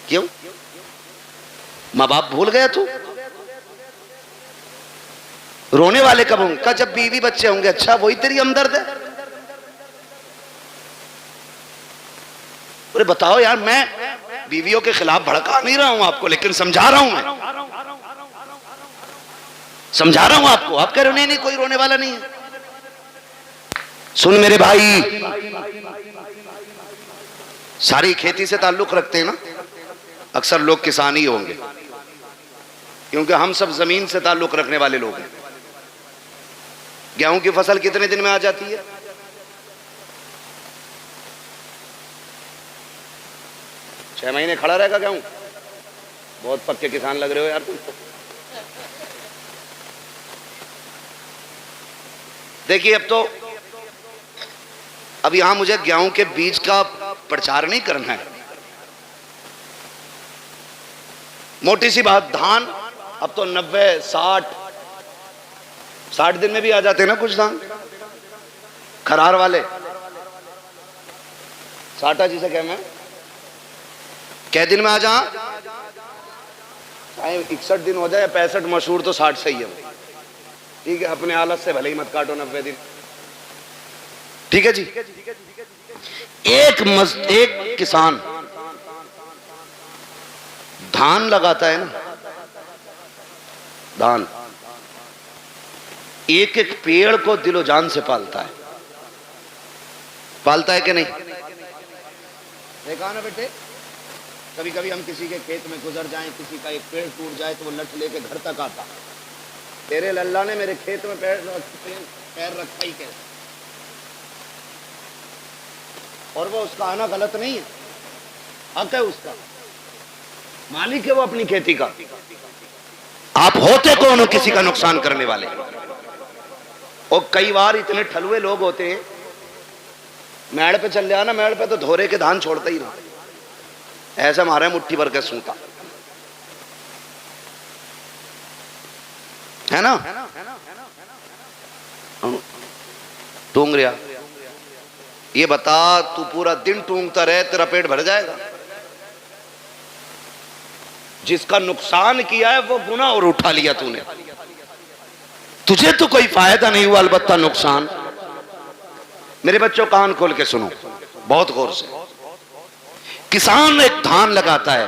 क्यों? माँ बाप भूल गया तू? रोने वाले कब होंगे? का जब बीवी बच्चे होंगे। अच्छा, वही तेरी हमदर्द है? अरे बताओ यार, मैं बीवियों के खिलाफ भड़का नहीं रहा हूं आपको, लेकिन समझा रहा हूं। मैं समझा रहा हूं आपको। आप कह रहे हो नहीं नहीं कोई रोने वाला नहीं है। सुन मेरे भाई, सारी खेती से ताल्लुक रखते हैं ना, अक्सर लोग किसान ही होंगे, क्योंकि हम सब जमीन से ताल्लुक रखने वाले लोग हैं। गेहूं की फसल कितने दिन में आ जाती है? 6 महीने खड़ा रहेगा गेहूं। बहुत पक्के किसान लग रहे हो यार तुम। देखिए अब यहां मुझे गेहूं के बीज का प्रचार नहीं करना है। मोटी सी बात, धान अब तो 90, 60 दिन में भी आ जाते हैं ना कुछ धान, खरार वाले। साटा जिसे कहना है, कै दिन में आ जा? चाहे 61 दिन हो जाए या 65, मशहूर तो 60 सही है। ठीक है, अपने हालत से भले ही मत काटो 90 दिन। ठीक है जी। एक किसान धान लगाता है ना, धान, एक एक पेड़ को दिलो जान से पालता है। पालता है कि नहीं? देखा ना बेटे, कभी कभी हम किसी के खेत में गुजर जाएं, किसी का एक पेड़ टूट जाए तो वो लट लेके घर तक आता। तेरे लल्ला ने मेरे खेत में पैर रखा ही कैसे? और वो उसका आना गलत नहीं है, हक है उसका, मालिक है वो अपनी खेती का। आप होते कौन हो किसी का नुकसान करने वाले? और कई बार इतने ठलुए लोग होते हैं, मेड़ पे चल जाना, मेड़ पे तो धोरे के धान छोड़ते ही ना, ऐसा मारे मुट्ठी भर के सूता है ना। टूंग रहा, ये बता, तू पूरा दिन टूंगता रहे तेरा पेट भर जाएगा? जिसका नुकसान किया है वो गुनाह और उठा लिया तूने, तुझे तो कोई फायदा नहीं हुआ, अलबत्ता नुकसान। मेरे बच्चों कान खोल के सुनो बहुत गौर से। किसान एक धान लगाता है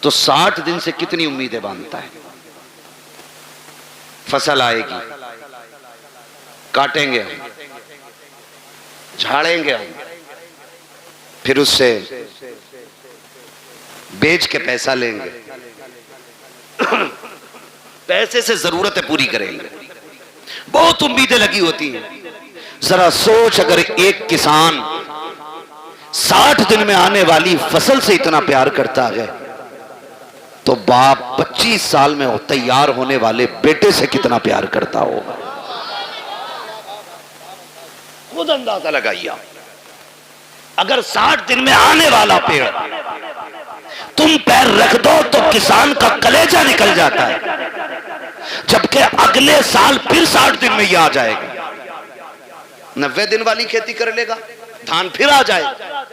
तो 60 दिन से कितनी उम्मीदें बांधता है? फसल आएगी, काटेंगे हम, झाड़ेंगे हम, फिर उससे बेच के पैसा लेंगे, पैसे से जरूरतें पूरी करेंगे, बहुत उम्मीदें लगी होती हैं। जरा सोच, अगर एक किसान 60 दिन में आने वाली फसल से इतना प्यार करता है तो बाप 25 साल में तैयार होने वाले बेटे से कितना प्यार करता होगा। खुद अंदाजा लगाइए। अगर 60 दिन में आने वाला पेड़ तुम पैर रख दो तो किसान का कलेजा निकल जाता है, जबकि अगले साल फिर 60 दिन में ये आ जाएगा। 90 दिन वाली खेती कर लेगा, धान फिर आ जाएगा।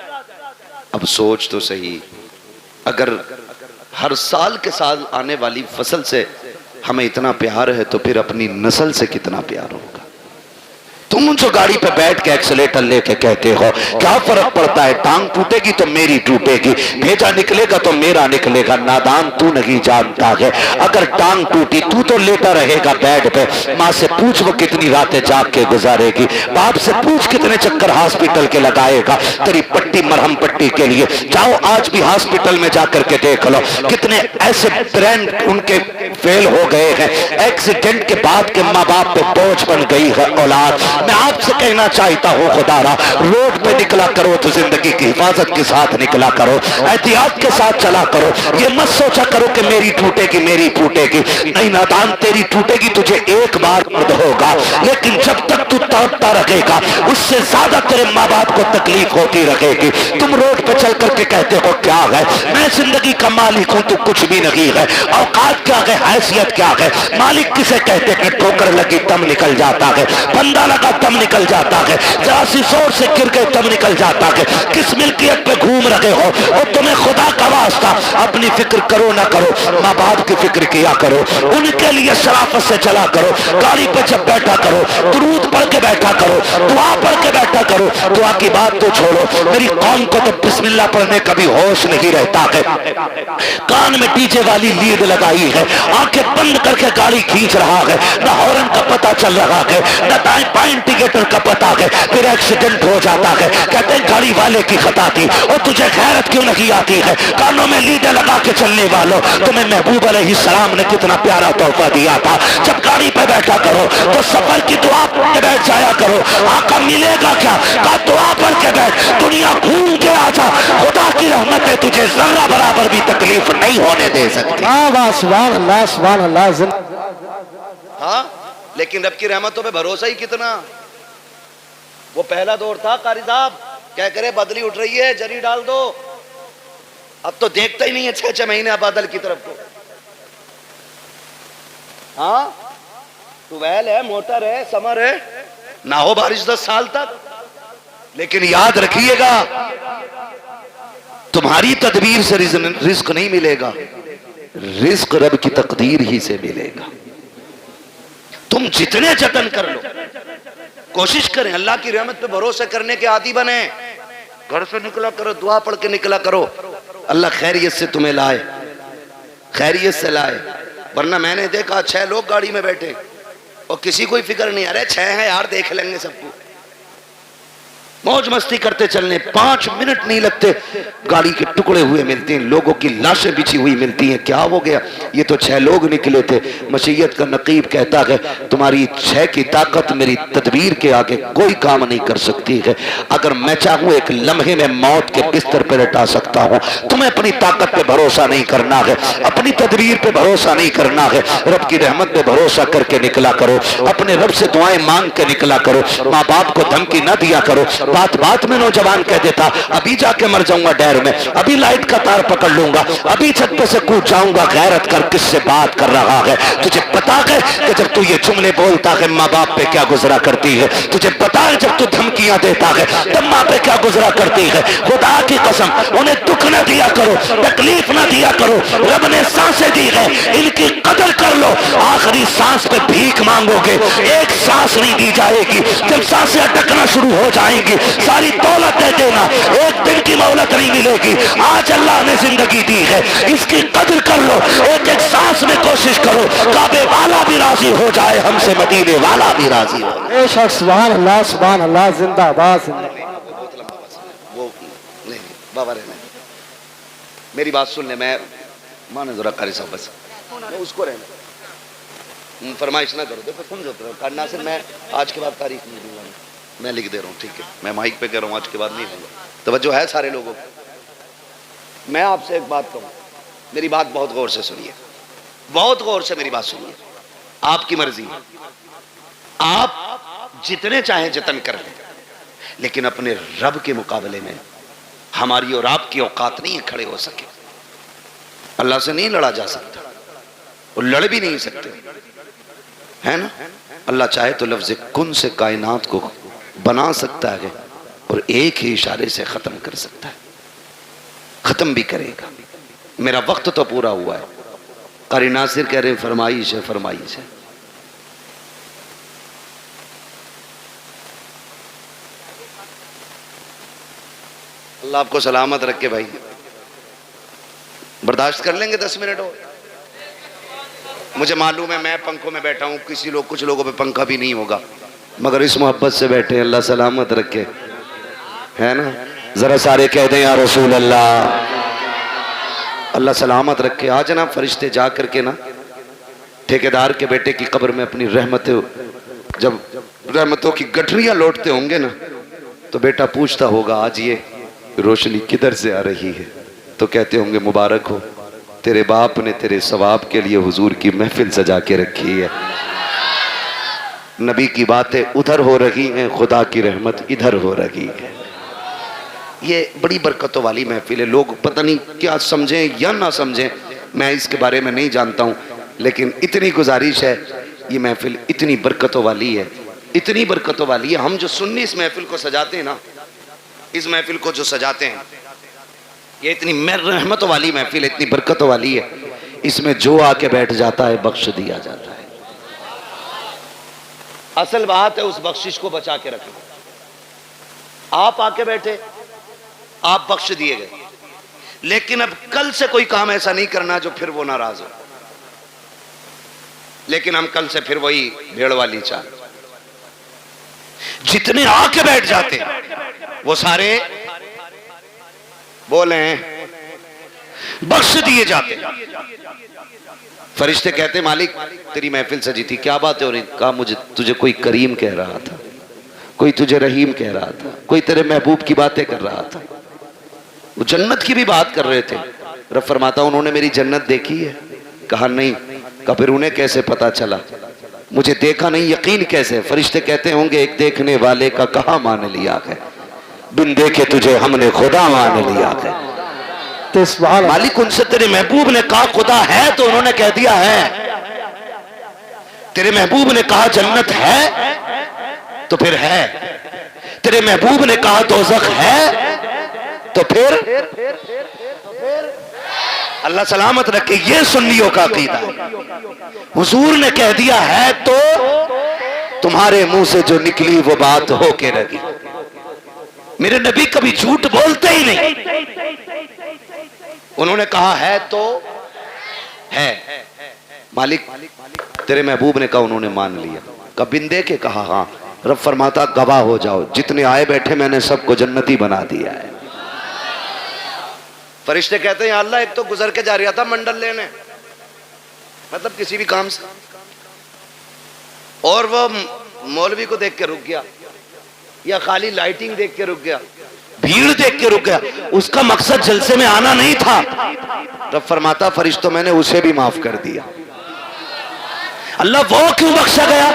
अब सोच तो सही, अगर हर साल के साल आने वाली फसल से हमें इतना प्यार है तो फिर अपनी नस्ल से कितना प्यार होगा। तुम जो गाड़ी पे बैठ के एक्सीलेटर लेके कहते हो क्या फर्क पड़ता है, टांग टूटेगी तो मेरी टूटेगी, भेजा निकलेगा तो मेरा निकलेगा। नादान तू नहीं जानता है, अगर टांग टूटी तू तो लेटा रहेगा बेड पे। माँ से पूछ वो कितनी रातें जाग के गुजारेगी, बाप से पूछ कितने चक्कर हॉस्पिटल के लगाएगा तेरी पट्टी मरहम पट्टी के लिए। जाओ आज भी हॉस्पिटल में जाकर के देख लो कितने ऐसे ब्रेन उनके फेल हो गए हैं, एक्सीडेंट के बाद के माँ बाप पे बोझ बन गई है औलाद। मैं आपसे कहना चाहता हूँ खुदारा, रोड पे निकला करो तो जिंदगी की हिफाजत के साथ निकला करो, एहतियात के साथ चला करो। ये मत सोचा करो कि मेरी टूटेगी मेरी टूटेगी, नहीं नादान, तेरी टूटेगी तुझे एक बार दर्द होगा, लेकिन जब तक तू तड़पता रहेगा उससे ज्यादा तेरे माँ बाप को तकलीफ होती रहेगी। तुम रोड पे चल करके कहते हो क्या है, मैं जिंदगी का मालिक हूँ, तू कुछ भी नहीं है। औकात क्या है, हैसियत क्या है? मालिक किसे कहते हैं? ठोकर लगी तब निकल जाता है, बंदा लगा तब निकल जाता है, जरा सी जोर से गिर गए तब निकल जाता है। किस मिल्कियत पे घूम रहे हो? और तुम्हें खुदा का वास्ता अपनी फिक्र करो ना करो, माँ बाप की फिक्र किया करो, उनके लिए शराफत से चला करो। गाड़ी पे जब बैठा करो दुरूद पढ़ के बैठा करो, दुआ पढ़ के बैठा करो। दुआ की बात तो छोड़ो, मेरी कौम को तो बिस्मिल्लाह पढ़ने का भी होश नहीं रहता है। कान में डीजे वाली लीड लगाई है, आंखें बंद करके गाड़ी खींच रहा है, न हॉर्न का पता चल रहा है, न दाएं इंडिकेटर का पता है, फिर एक्सीडेंट हो जाता है। कहते हैं गाड़ी वाले की खता थी, और तुझे खैरत क्यों नहीं आती है? कानों में लीडे लगा के चलने वालों, तुम्हें महबूब अलैहिस्सलाम ने कितना प्यारा तोहफा दिया था। जब गाड़ी पे बैठा करो तो सफर की दुआ पढ़ के बैठ जाया करो। आका मिलेगा क्या? का दुआ पढ़ के बैठ, दुनिया घूम के आ जा, खुदा की रहमत तुझे जर्रा बराबर भी तकलीफ नहीं होने दे सकती। सुभान अल्लाह सुभान अल्लाह। हाँ, लेकिन रब की रहमतों पे भरोसा ही कितना। वो पहला दौर था, कारी साहब क्या करे, बदली उठ रही है जरी डाल दो, अब तो देखता ही नहीं है 6-6 महीने बादल की तरफ को। हाँ, ट्यूबवेल है, मोटर है, समर है, ना हो बारिश 10 साल तक। लेकिन याद रखिएगा तुम्हारी तदबीर से रिस्क नहीं मिलेगा, रिस्क रब की तकदीर ही से मिलेगा। तुम जितने जतन कर लो, कोशिश करें अल्लाह की रहमत पे भरोसा करने के आदी बने। घर से निकला करो, दुआ पढ़ के निकला करो, अल्लाह खैरियत से तुम्हें लाए, खैरियत से लाए। वरना मैंने देखा 6 लोग गाड़ी में बैठे और किसी कोई फिक्र नहीं, अरे 6 हैं यार, देख लेंगे सबको, मौज मस्ती करते चलने। 5 मिनट नहीं लगते गाड़ी के टुकड़े हुए मिलते हैं, लोगों की लाशें बिछी हुई मिलती हैं। क्या हो गया? ये तो 6 लोग निकले थे। मशीयत का नकीब कहता है तुम्हारी 6 की ताकत मेरी तदबीर के आगे कोई काम नहीं कर सकती है। अगर मैं चाहूं एक लम्हे में मौत के बिस्तर पर लटा सकता हूं। तुम्हें अपनी ताकत पे भरोसा नहीं करना है, अपनी तदबीर पे भरोसा नहीं करना है, रब की रहमत पे भरोसा करके निकला करो, अपने रब से दुआएं मांग के निकला करो, माँ बाप को धमकी न दिया करो। बात बात में नौजवान कह देता अभी जाके मर जाऊंगा डैर में, अभी लाइट का तार पकड़ लूंगा, अभी छत पे से कूद जाऊंगा। गैरत कर, किससे बात कर रहा है? तुझे पता है कि जब तू ये जुमले बोलता है माँ बाप पे क्या गुजरा करती है? तुझे पता है जब तू धमकियां देता है तब माँ पे क्या गुजरा करती है? खुदा की कसम उन्हें दुख न दिया करो, तकलीफ न दिया करो। रब ने सांसें दी है, इनकी कदर कर लो। आखिरी सांस पे भीख मांगोगे, एक सांस नहीं दी जाएगी। जब सांसें अटकना शुरू हो जाएंगी सारी दौलत दे देना, एक दिन की मोहलत नहीं मिलेगी। आज अल्लाह ने जिंदगी दी है, इसकी कदर कर लो। एक एक सांस में कोशिश करो काबे वाला भी राजी हो जाए, हमसे मदीने वाला भी राजी हो। बेशक सुभान अल्लाह, सुभान अल्लाह, जिंदाबाद जिंदाबाद। वो नहीं बाबा रहने, मेरी बात सुन ले, मैं माने जरा कारी साहब, बस उसको रहने, फरमाइश ना करो। देखो समझो करना से मैं आज के बाद तारीख नहीं दूंगा, मैं लिख दे रहा हूँ, ठीक है? मैं माइक पे कह रहा हूँ, आज के बाद नहीं होगा। तवज्जो है सारे लोगों को। मैं आपसे एक बात कहूँ, मेरी बात बहुत गौर से सुनिए, बहुत गौर से मेरी बात सुनिए। आपकी मर्जी है, आप जितने चाहें जतन कर लें, लेकिन अपने रब के मुकाबले में हमारी और आपकी औकात नहीं है खड़े हो सके। अल्लाह से नहीं लड़ा जा सकता, और लड़ भी नहीं सकते, है ना? अल्लाह चाहे तो लफ्ज़ कुन से कायनात को बना सकता है और एक ही इशारे से खत्म कर सकता है, खत्म भी करेगा। मेरा वक्त तो पूरा हुआ है। कारी नासिर कह रहे फरमाइश है, फरमाइश है। अल्लाह आपको सलामत रखे भाई, बर्दाश्त कर लेंगे 10 मिनट और? मुझे मालूम है मैं पंखों में बैठा हूं, कुछ लोगों पे पंखा भी नहीं होगा, मगर इस मोहब्बत से बैठे, अल्लाह सलामत रखे, है ना? जरा सारे कह दें या रसूल अल्लाह, अल्लाह सलामत रखे। आज ना फरिश्ते जा करके ना ठेकेदार के बेटे की कब्र में अपनी जब रहमतों की गठरियां लौटते होंगे ना, तो बेटा पूछता होगा आज ये रोशनी किधर से आ रही है? तो कहते होंगे मुबारक हो, तेरे बाप ने तेरे सवाब के लिए हुजूर की महफिल सजा के रखी है। नबी की बातें उधर हो रही हैं, खुदा की रहमत इधर हो रही है। ये बड़ी बरकतों वाली महफिल है। लोग पता नहीं क्या समझें या ना समझें, मैं इसके बारे में नहीं जानता हूँ, लेकिन इतनी गुजारिश है, ये महफिल इतनी बरकतों वाली है, इतनी बरकतों वाली है। हम जो सुन्नी इस महफिल को सजाते हैं ना, इस महफिल को जो सजाते हैं, ये इतनी रहमतों वाली महफिल है, इतनी बरकतों वाली है। इसमें जो आके बैठ जाता है बख्श दिया जाता है। असल बात है उस बख्शिश को बचा के रखना। आप आके बैठे, आप बख्श दिए गए, लेकिन अब कल से कोई काम ऐसा नहीं करना जो फिर वो नाराज हो। लेकिन हम कल से फिर वही भेड़ वाली चाल, जितने आके बैठ जाते वो सारे बोले बख्श दिए जाते। फरिश्ते कहते मालिक तेरी महफिल सजी थी, क्या बात है हो रही? कहा मुझे तुझे कोई करीम कह रहा था, कोई तुझे रहीम कह रहा था, कोई तेरे महबूब की बातें कर रहा था। वो जन्नत की भी बात कर रहे थे। रब फरमाता उन्होंने मेरी जन्नत देखी है? कहा नहीं। कहा फिर उन्हें कैसे पता चला? मुझे देखा नहीं, यकीन कैसे? फरिश्ते कहते होंगे एक देखने वाले का कहा मान लिया है, बिन देखे तुझे हमने खुदा मान लिया है। मालिक उनसे तेरे महबूब ने कहा खुदा है, तो उन्होंने कह दिया है। तेरे महबूब ने कहा जन्नत है, तो फिर है। तेरे महबूब ने कहा दोज़ख है, तो फिर अल्लाह सलामत रखे, ये सुन्नियों का अकीदा है। हुजूर ने कह दिया है तो तुम्हारे मुंह से जो निकली वो बात होके रही। मेरे नबी कभी झूठ बोलते ही नहीं। उन्होंने कहा है तो है। मालिक तेरे महबूब ने कहा, उन्होंने मान लिया। कबिन दे के कहा हाँ। रब फरमाता गवाह हो जाओ, जितने आए बैठे मैंने सबको जन्नती बना दिया है। फरिश्ते कहते हैं अल्लाह एक तो गुजर के जा रहा था मंडल लेने, मतलब किसी भी काम से, और वो मौलवी को देख के रुक गया या खाली लाइटिंग देख के रुक गया, भीड़ देख के रुक गया, उसका मकसद जलसे में आना नहीं था। रब फरमाता फरिश्तों मैंने उसे भी माफ कर दिया। अल्लाह वो क्यों बख्शा गया?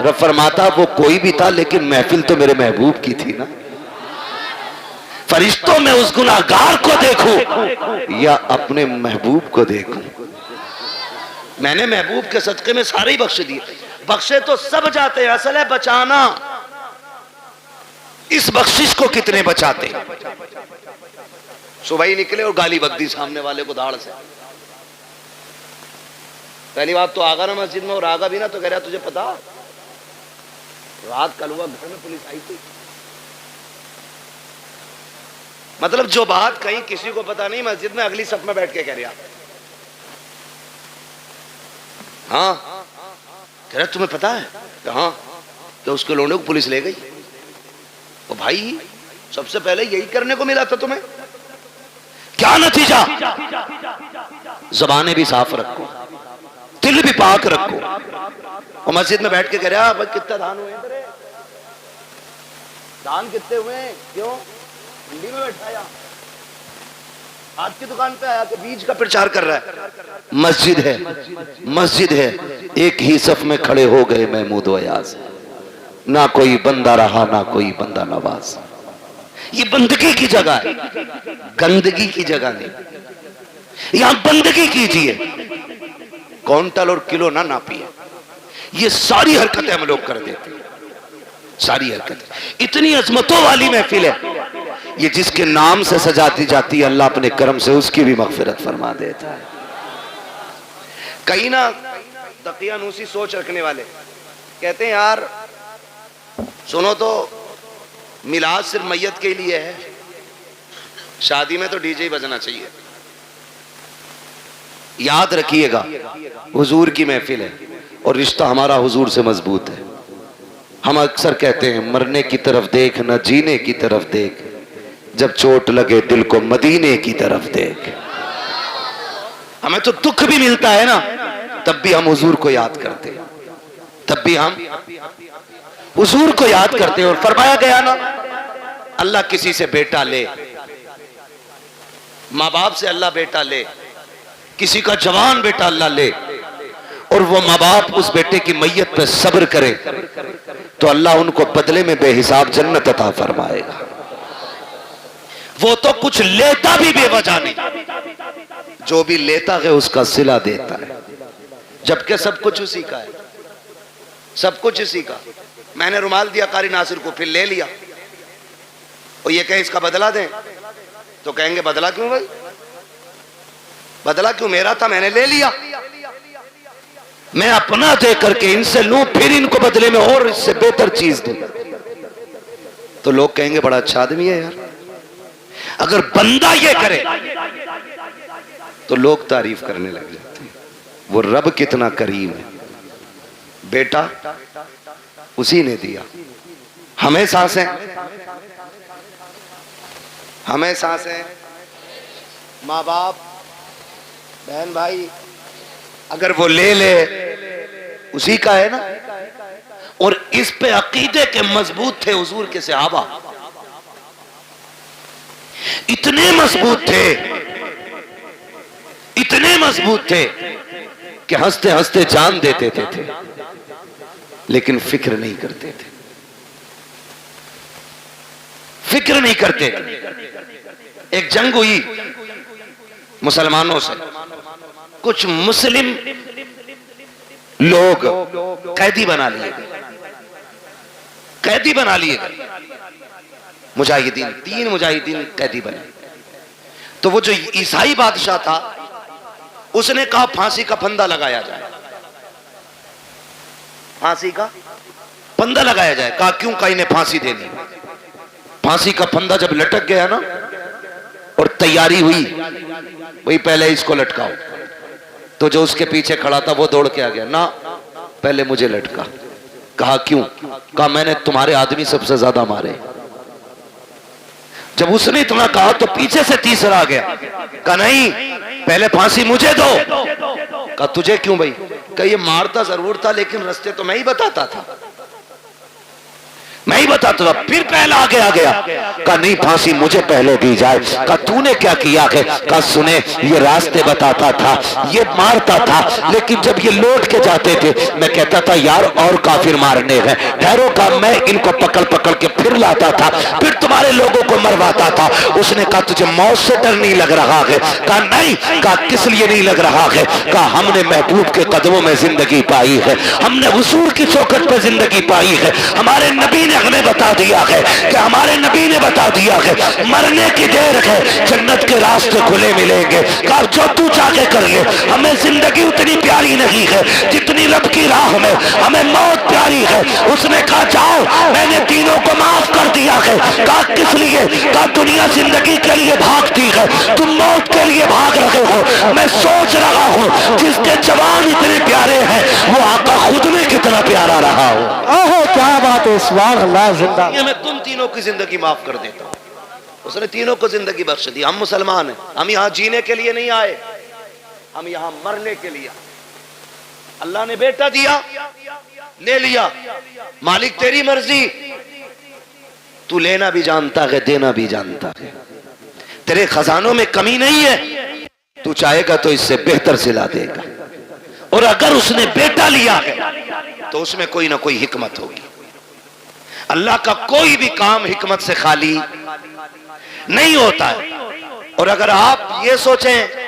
रब फरमाता वो कोई भी था लेकिन महफिल तो मेरे महबूब की थी ना। फरिश्तों में उस गुनाहगार को देखूं या अपने महबूब को देखूं? मैंने महबूब के सदके में सारे ही बख्श दिए। बख्शे तो सब जाते हैं, असल है बचाना। इस बख्शिश को कितने बचाते? सुबह ही निकले और गाली बक दी सामने वाले को दाढ़ से। पहली बात तो आगा ना मस्जिद में, और आगा भी ना तो कह रहा तुझे पता रात कल हुआ घर में पुलिस आई थी। मतलब जो बात कहीं किसी को पता नहीं, मस्जिद में अगली सफ में बैठ के कह रहा। हाँ कह रहा तुम्हें पता है? हाँ तो उसके लोंडे को पुलिस ले गई। तो भाई सबसे पहले यही करने को मिला था तुम्हें, क्या नतीजा? ज़बानें भी साफ रखो, दिल भी पाक रखो। और मस्जिद में बैठ के कह रहा भाई कितना दान हुए तेरे? दान कितने हुए? क्यों मंडी में बैठाया, आज की दुकान पे आया कि बीज का प्रचार कर रहा है? मस्जिद है, मस्जिद है। एक ही सफ में खड़े हो गए महमूद व अयाज, ना कोई बंदा रहा ना कोई बंदा नवाज। ये बंदगी की जगह है, गंदगी की जगह नहीं। यहां बंदगी कीजिए, क्विंटल और किलो ना नापिए। ये सारी हरकतें हम लोग कर देते हैं, सारी हरकतें। इतनी अजमतों वाली महफिल है ये, जिसके नाम से सजाती जाती है अल्लाह अपने करम से उसकी भी मगफिरत फरमा देता है। कहीं ना दकियानूसी सोच रखने वाले कहते हैं यार सुनो तो मिलाद सिर्फ मैयत के लिए है, शादी में तो डीजे ही बजना चाहिए। याद रखिएगा हुजूर की महफिल है और रिश्ता हमारा हुजूर से मजबूत है। हम अक्सर कहते हैं मरने की तरफ देख न जीने की तरफ देख, जब चोट लगे दिल को मदीने की तरफ देख। हमें तो दुख भी मिलता है ना, तब भी हम हुजूर को याद करते हैं, तब भी हम हुजूर को याद करते हैं। और फरमाया गया ना अल्लाह किसी से बेटा ले, माँ बाप से अल्लाह बेटा ले, किसी का जवान बेटा अल्लाह ले, और वो माँ बाप उस बेटे की मैयत पे सब्र करे तो अल्लाह उनको बदले में बेहिसाब जन्नत अता फरमाएगा। वो तो कुछ लेता भी बेवजह नहीं, जो भी लेता है उसका सिला देता है, जबकि सब कुछ उसी का है, सब कुछ इसी का। मैंने रुमाल दिया कारी नासिर को, फिर ले लिया, और ये कहे इसका बदला दें तो कहेंगे बदला क्यों भाई, बदला क्यों? मेरा था मैंने ले लिया। मैं अपना दे करके इनसे लूं फिर इनको बदले में और इससे बेहतर चीज दूं तो लोग कहेंगे बड़ा अच्छा आदमी है यार। अगर बंदा ये करे तो लोग तारीफ करने लग जाते हैं, वो रब कितना करीम है। बेटा उसी ने दिया, हमें सांसें, हमें सांसें, माँ बाप बहन भाई, अगर वो ले ले उसी का है ना। और इस पे अकीदे के मजबूत थे हुजूर के सहाबा, इतने मजबूत थे, इतने मजबूत थे कि हंसते हंसते जान देते थे, लेकिन फिक्र नहीं करते थे, फिक्र नहीं करते थे। एक जंग हुई मुसलमानों से, कुछ मुस्लिम लोग कैदी बना लिए गए, कैदी बना लिए गए मुजाहिदीन, 3 मुजाहिदीन कैदी बने। तो वो जो ईसाई बादशाह था उसने कहा फांसी का फंदा लगाया जाए, फांसी का फंदा लगाया जाए। कहा क्यों? कहा इन्हें फांसी देनी। फांसी का फंदा जब लटक गया ना और तैयारी हुई, वही पहले इसको लटकाओ, तो जो उसके पीछे खड़ा था वो दौड़ के आ गया, ना पहले मुझे लटका। कहा क्यों? कहा मैंने तुम्हारे आदमी सबसे ज्यादा मारे। जब उसने इतना कहा तो पीछे से तीसरा आ गया, कहा नहीं पहले फांसी मुझे दो। कहा तुझे क्यों भाई? कहा ये मारता जरूर था लेकिन रास्ते तो मैं ही बताता था, मैं ही बताता था। फिर पहला आगे आ गया, कहा नहीं फांसी मुझे पहले दी जाए। कहा तूने क्या किया है? कहा सुने ये रास्ते बताता था, ये मारता था, लेकिन जब ये लौट के जाते थे मैं कहता था यार और काफिर मारने हैं, ठहरो। का मैं इनको पकड़ पकड़ के फिर लाता था, फिर तुम्हारे लोगों को मरवाता था। उसने कहा तुझे मौत से डर नहीं लग रहा है? कहा नहीं। कहा किस लिए नहीं लग रहा है? कहा हमने महबूब के कदमों में जिंदगी पाई है, हमने हुजूर की चौखट पर जिंदगी पाई है। हमारे नबी हमें बता दिया है कि हमारे नबी ने बता दिया है मरने की देर है, जन्नत के रास्ते खुले मिलेंगे। कहा जो तू चाहे कर ले, हमें जिंदगी उतनी प्यारी नहीं है जितनी रब की राह में हमें मौत प्यारी है। उसने कहा जाओ मैंने तीनों को माफ कर दिया है। कहा किस लिए? कहा दुनिया जिंदगी के लिए भागती है, तुम मौत के लिए भाग रहे हो। मैं सोच रहा हूँ जिसके जवान इतने प्यारे हैं वो आका खुद में कितना प्यारा रहा हो। ओहो क्या बात है, सुभान अल्लाह, जिंदा। मैं तुम तीनों की जिंदगी माफ कर देता हूं। उसने तीनों को जिंदगी बख्श दी। हम मुसलमान हैं, हम यहां जीने के लिए नहीं आए, हम यहां मरने के लिए। अल्लाह ने बेटा दिया, ले लिया, मालिक तेरी मर्जी। तू लेना भी जानता है, देना भी जानता है, तेरे खजानों में कमी नहीं है, तू चाहेगा तो इससे बेहतर सिला देगा। और अगर उसने बेटा लिया है तो उसमें कोई ना कोई हिकमत होगी। अल्लाह का कोई भी काम हिकमत से खाली नहीं होता है। और अगर आप ये सोचें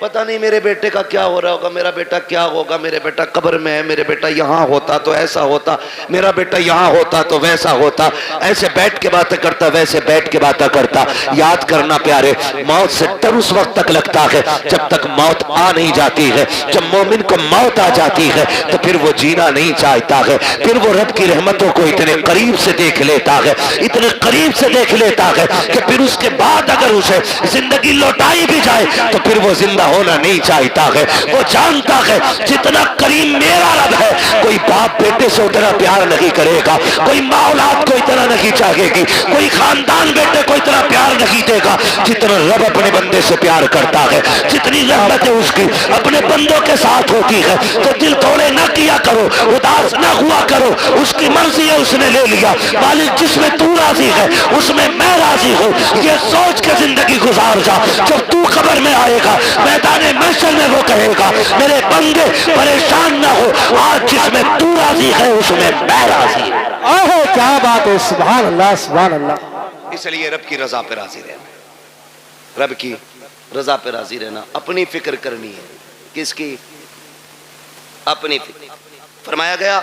पता नहीं मेरे बेटे का क्या हो रहा होगा, मेरा बेटा क्या होगा, मेरे बेटा कब्र में है, मेरे बेटा यहाँ होता तो ऐसा होता, मेरा बेटा यहाँ होता तो वैसा होता, ऐसे बैठ के बातें करता, वैसे बैठ के बातें करता। याद करना प्यारे, मौत से डर उस वक्त तक लगता है जब तक मौत आ नहीं जाती है। जब मोमिन को मौत आ जाती है तो फिर वो जीना नहीं चाहता है, फिर वो रब की रहमतों को इतने करीब से देख लेता है, इतने करीब से देख लेता है कि फिर उसके बाद अगर उसे जिंदगी लौटाई भी जाए तो फिर वो जिंदा होना नहीं चाहता है। वो जानता है जितना करीम मेरा रब है, कोई बाप बेटे से उतना प्यार नहीं करेगा, कोई माँ औलाद को इतना नहीं चाहेगी, कोई खानदान बेटे को इतना प्यार नहीं देगा जितना रब अपने बंदे से प्यार करता है। जितनी रहमतें उसकी अपने बंदों के साथ होती है तो दिल तोड़े ना किया करो, उदास ना हुआ करो। उसकी मर्जी है, उसने ले लिया। मालिक जिसमें तू राजी है उसमें मैं राजी हूँ, ये सोच के जिंदगी गुजार जा। जब तू खबर में आएगा मैदाने महशर में वो कहेगा मेरे बंदे परेशान ना हो, आज जिसमें तू राजी है उसमें मैं राजी हूं। ओहो क्या बात है, सुभान अल्लाह, सुभान अल्लाह। इसलिए रब की रजा पे राजी रहना, रब की रजा पे राजी रहना, अपनी फिक्र करनी है। किसकी? अपनी फिक्र। फरमाया गया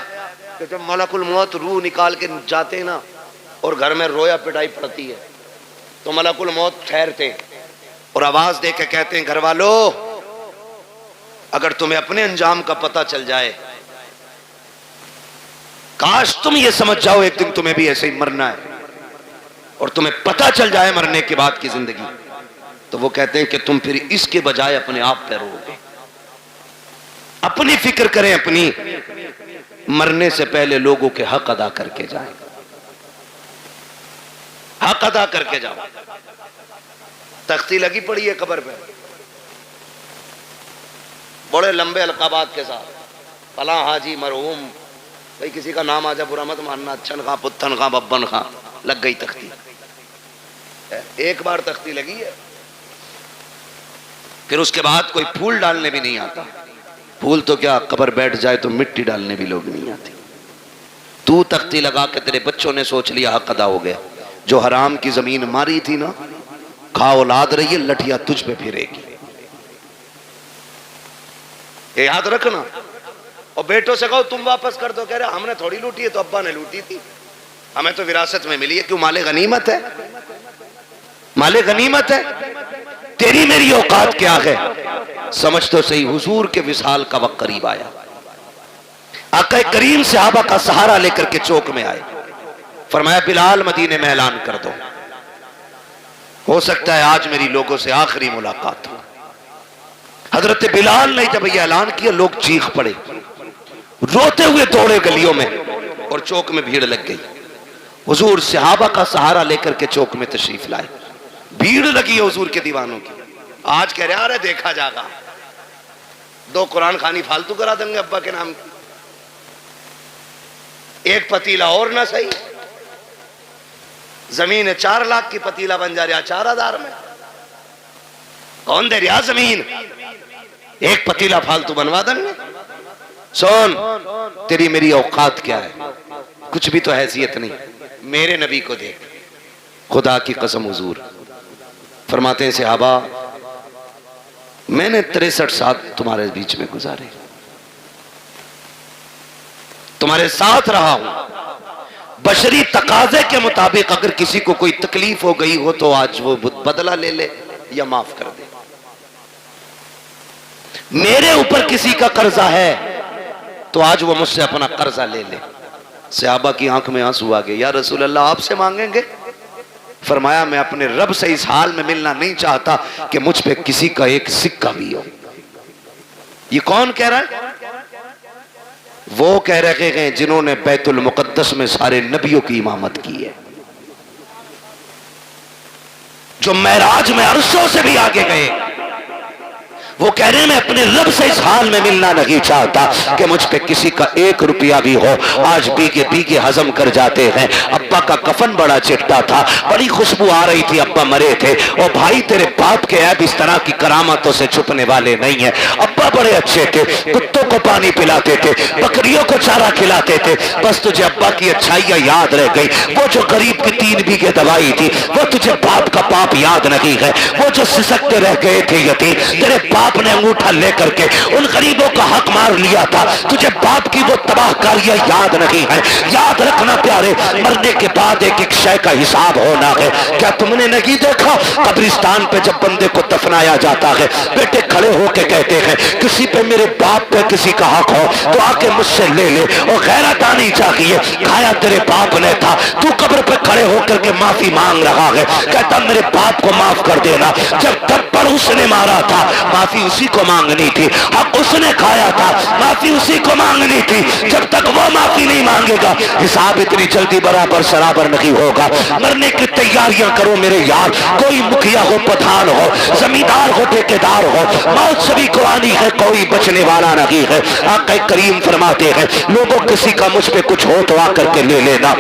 कि जब मलकुल मौत रूह निकाल के जाते ना और घर में रोया पिटाई पड़ती है तो मलकुल मौत ठहरते और आवाज दे के कहते हैं घर वालों अगर तुम्हें अपने अंजाम का पता चल जाए, काश तुम ये समझ जाओ एक दिन तुम्हें भी ऐसे ही मरना है और तुम्हें पता चल जाए मरने के बाद की जिंदगी, तो वो कहते हैं कि तुम फिर इसके बजाय अपने आप पे रोगे। अपनी फिक्र करें, अपनी मरने से पहले लोगों के हक अदा करके जाए, हक अदा करके जाओ। तख्ती लगी पड़ी है कब्र पे बड़े लंबे अलकाबात के साथ, फला हाजी मरहूम, भाई किसी का नाम आ जा बुरा मत मानना, अच्छन खां पुत्तन खां बब्बन खां, लग गई तख्ती। एक बार तख्ती लगी है फिर उसके बाद कोई फूल डालने भी नहीं आता। फूल तो क्या, कब्र बैठ जाए तो मिट्टी डालने भी लोग नहीं आते। तू तख्ती लगा के तेरे बच्चों ने सोच लिया हक अदा हो गया। जो हराम की जमीन मारी थी ना, खा औलाद रही है, लठिया तुझ पे फिरेगी, ये याद रखना। और बेटों से कहो तुम वापस कर दो, कह रहे हमने थोड़ी लूटी है, तो अब्बा ने लूटी थी, हमें तो विरासत में मिली है। क्यों? माले गनीमत है, माले गनीमत है। तेरी मेरी औकात क्या है? समझ तो सही, हुजूर के विसाल का वक्त करीब आया। आका करीम सहाबा का सहारा लेकर के चौक में आए। फरमाया बिलाल मदीने में ऐलान कर दो, हो सकता है आज मेरी लोगों से आखिरी मुलाकात हो। हजरत बिलाल ने जब यह ऐलान किया, लोग चीख पड़े, रोते हुए दौड़े गलियों में और चौक में भीड़ लग गई। हुजूर सहाबा का सहारा लेकर के चौक में तशरीफ लाए। भीड़ लगी है हुजूर के दीवानों की। आज कह रहे अरे देखा जाएगा, 2 कुरान खानी फालतू करा देंगे अब्बा के नाम की, एक पतीला और ना सही, जमीन 4 लाख की पतीला बन जा रहा 4000 में। कौन दे रहा जमीन? एक पतीला फालतू बनवा देंगे। सुन, तेरी मेरी औकात क्या है? कुछ भी तो हैसियत नहीं। मेरे नबी को देख, खुदा की कसम हुजूर फरमाते हैं सहाबा, मैंने 63 साल तुम्हारे बीच में गुजारे, तुम्हारे साथ रहा हूं। बशरी तकाजे के मुताबिक अगर किसी को कोई तकलीफ हो गई हो तो आज वो बदला ले ले या माफ कर दे। मेरे ऊपर किसी का कर्जा है तो आज वो मुझसे अपना कर्जा ले ले। सहाबा की आंख में आंसू आ गए। या रसूल अल्लाह, आपसे मांगेंगे? फरमाया मैं अपने रब से इस हाल में मिलना नहीं चाहता कि मुझ पे किसी का एक सिक्का भी हो। ये कौन कह रहा है? वो कह रहे हैं जिन्होंने बैतुल मुकद्दस में सारे नबियों की इमामत की है, जो मेराज में अरशों से भी आगे गए। वो कह रहे हैं मैं अपने रब से इस हाल में मिलना नहीं चाहता कि मुझ पे किसी का 1 रुपया भी हो। आज बीगे बीगे हजम कर जाते हैं। अब्बा का कफन बड़ा चिट्टा था, बड़ी खुशबू आ रही थी, अब्बा मरे थे। और भाई तेरे बाप के ऐब इस तरह की करामतों से छुपने वाले नहीं है। अब्बा बड़े अच्छे थे, कुत्तों को पानी पिलाते थे, बकरियों को चारा खिलाते थे। बस तुझे अब्बा की अच्छाइयां याद रह गई। वो जो गरीब की 3 बीघे दवाई थी, वो तुझे बाप का पाप याद नहीं है। वो जो सिसकते रह गए थे यतीम, तेरे आपने अंगूठा लेकर के उन गरीबों का हक मार लिया था। तुझे बाप की वो तबाहकारियां याद नहीं है। याद रखना प्यारे, मरने के बाद एक एक शय का हिसाब होना है। क्या तुमने नहीं देखा कब्रिस्तान पे जब बंदे को दफनाया जाता है, बेटे खड़े होके कहते हैं किसी पे मेरे बाप पे किसी का हक हो तो आके मुझसे ले ले। और गैरत आनी चाहिए, खाया तेरे बाप ने था, तू कब्र पे खड़े होकर के माफी मांग रहा है। कहता मेरे बाप को माफ कर देना। जब थप्पड़ उसने मारा था, माफी उसी को मांगनी थी। हक उसने खाया था, माफी उसी को मांगनी थी। जब तक वो माफी नहीं मांगेगा, हिसाब इतनी जल्दी बराबर सराबर नहीं होगा। मरने की तैयारियां करो मेरे यार। कोई मुखिया हो, प्रधान हो, जमींदार हो, ठेकेदार हो, मौत सभी को आनी है, कोई बचने वाला नहीं है। आका करीम फरमाते हैं लोगों किसी का मुझ पे कुछ हो तो आकर के ले लेना।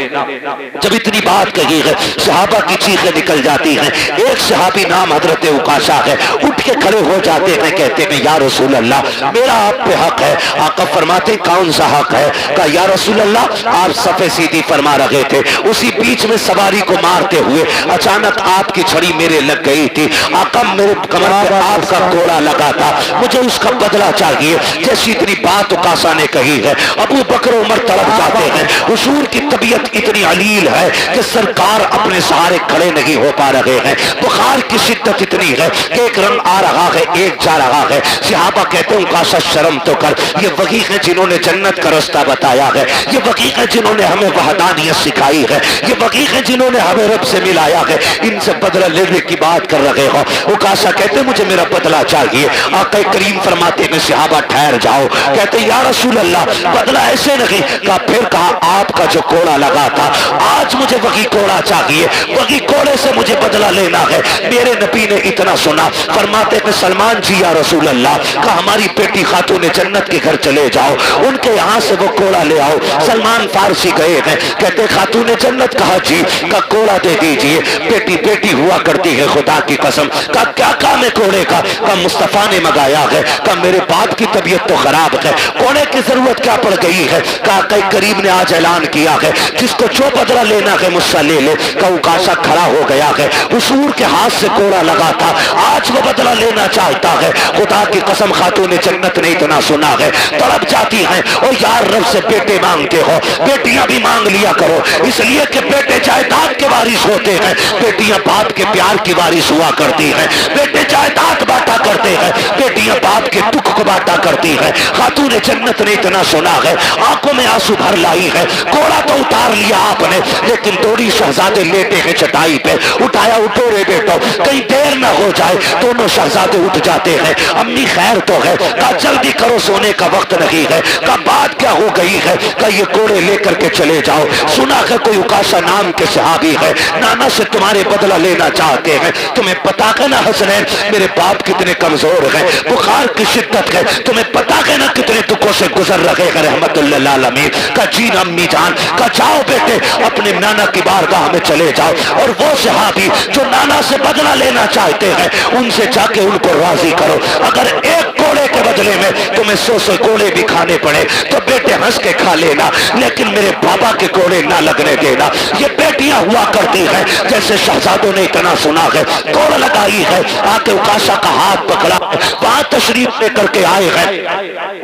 जब इतनी बात कही है, सहाबा की चीखें निकल जाती हैं। एक सहाबी नाम हजरत उकाशा है, उठ के खड़े हो जाते हैं, कहते हैं या रसूल अल्लाह मेरा आप पे हक है। आका फरमाते कौन सा हक है? कहा या रसूल अल्लाह आप सफे सीधी फरमा रहे थे, उसी बीच में सवारी को मारते हुए अचानक आपकी छड़ी मेरे लग गई थी। आका मेरे कमर पे आपका कोड़ा लगा था, मुझे उसका बदला चाहिए। जैसी इतनी बात उकासा ने कही है, अबू बकर उमर तड़प जाते हैं। हुजूर की तबीयत इतनी अलील है कि सरकार अपने सहारे खड़े नहीं हो पा रहे हैं। बुखार की शिद्दत इतनी है कि एक रंग आ रहा है, एक जा रहा है। सहाबा कहते हैं उकाशा शर्म तो कर, ये वही है जिन्होंने जन्नत का रास्ता बताया है, ये वही है जिन्होंने हमें वहदानियत सिखाई है, ये वही है जिन्होंने हमें रब से मिलाया है। इनसे बदला लेने की बात कर रहे हो। उकाशा कहते मुझे मेरा बदला चाहिए। आका करीम फरमाते हैं सहाबा ठहर जाओ। कहते या रसूल अल्लाह बदला ऐसे नहीं। कहा फिर कहा आपका जो कोड़ा लगा था आज मुझे वही कोड़ा चाहिए, वही कोड़े से मुझे बदला लेना है। मेरे नबी ने इतना सुना, फरमाते हैं सलमान जी या रसूल अल्लाह का हमारी बेटी खातून जन्नत के घर चले जाओ, उनके यहाँ से वो कोड़ा ले आओ। सलमान फारसी गए हैं, कहते खातून जन्नत कहा जी का कोड़ा दे दीजिए। बेटी बेटी हुआ करती है खुदा की कसम। का क्या काम है कोड़े का? मुस्तफा ने मंगाया है। का मेरे बाप की तबीयत तो खराब है, कोड़े की जरूरत क्या पड़ गई है? का कई करीब ने आज ऐलान किया है जिसको जो बदला लेना है मुझसे ले ले। का उकाशा खड़ा हो गया है, हुजूर के हाथ से कोड़ा लगा था, आज वो बदला लेना चाहता है। खुदा की कसम खातून जन्नत ने इतना सुना है, तड़प जाती हैं और यार रब से बेटे मांगते हो, बेटियां भी मांग लिया करो, इसलिए कि बेटे जायदाद के वारिस होते हैं, बेटियां बाप के प्यार की वारिस हुआ करती हैं, बेटे जायदाद बांटा करते हैं, बेटियां बाप के दुख को बांटा करती हैं। खातून जन्नत ने इतना सुना है, आंखों में आंसू भर लाई है, कोड़ा तो उतार लिया आपने, लेकिन दोनों शहजादे लेटे हैं चटाई पे, उठाया, उठो रे बेटो, कहीं देर न हो जाए। दोनों शहजादे उठ जाते हैं, अम्मी खैर तो है, कहा जल्दी करो सोने का वक्त नहीं है, कहा बात क्या हो गई है, कहा ये कोड़े लेकर के चले जाओ, सुना है कोई उकाशा नाम के सहाबी है, नाना से तुम्हारे बदला लेना चाहते हैं, तुम्हें पता है ना हसनैन मेरे बाप कितने कमजोर है, बुखार की शिद्दत है, तुम्हें पता है ना कितने दुखों से गुजर रहे हैं रहमतुल्लिल आलमीन। का जी अम्मी जान, का जाओ बेटे अपने नाना की बारगाह में चले जाओ, और वो सहाबी जो नाना से बदला लेना चाहते हैं उनसे जाके उनको राजी करो, अगर एक कोड़े के बदले में तुम्हें 100 कोड़े भी खाने पड़े तो बेटे हंस के खा लेना, लेकिन मेरे बाबा के कोड़े ना लगने देना। ये बेटियां हुआ करती हैं, जैसे शहजादों ने इतना सुना है, कोड़ लगाई है, आके उकाशा का हाथ पकड़ा, वहां तशरीफ लेकर के आए हैं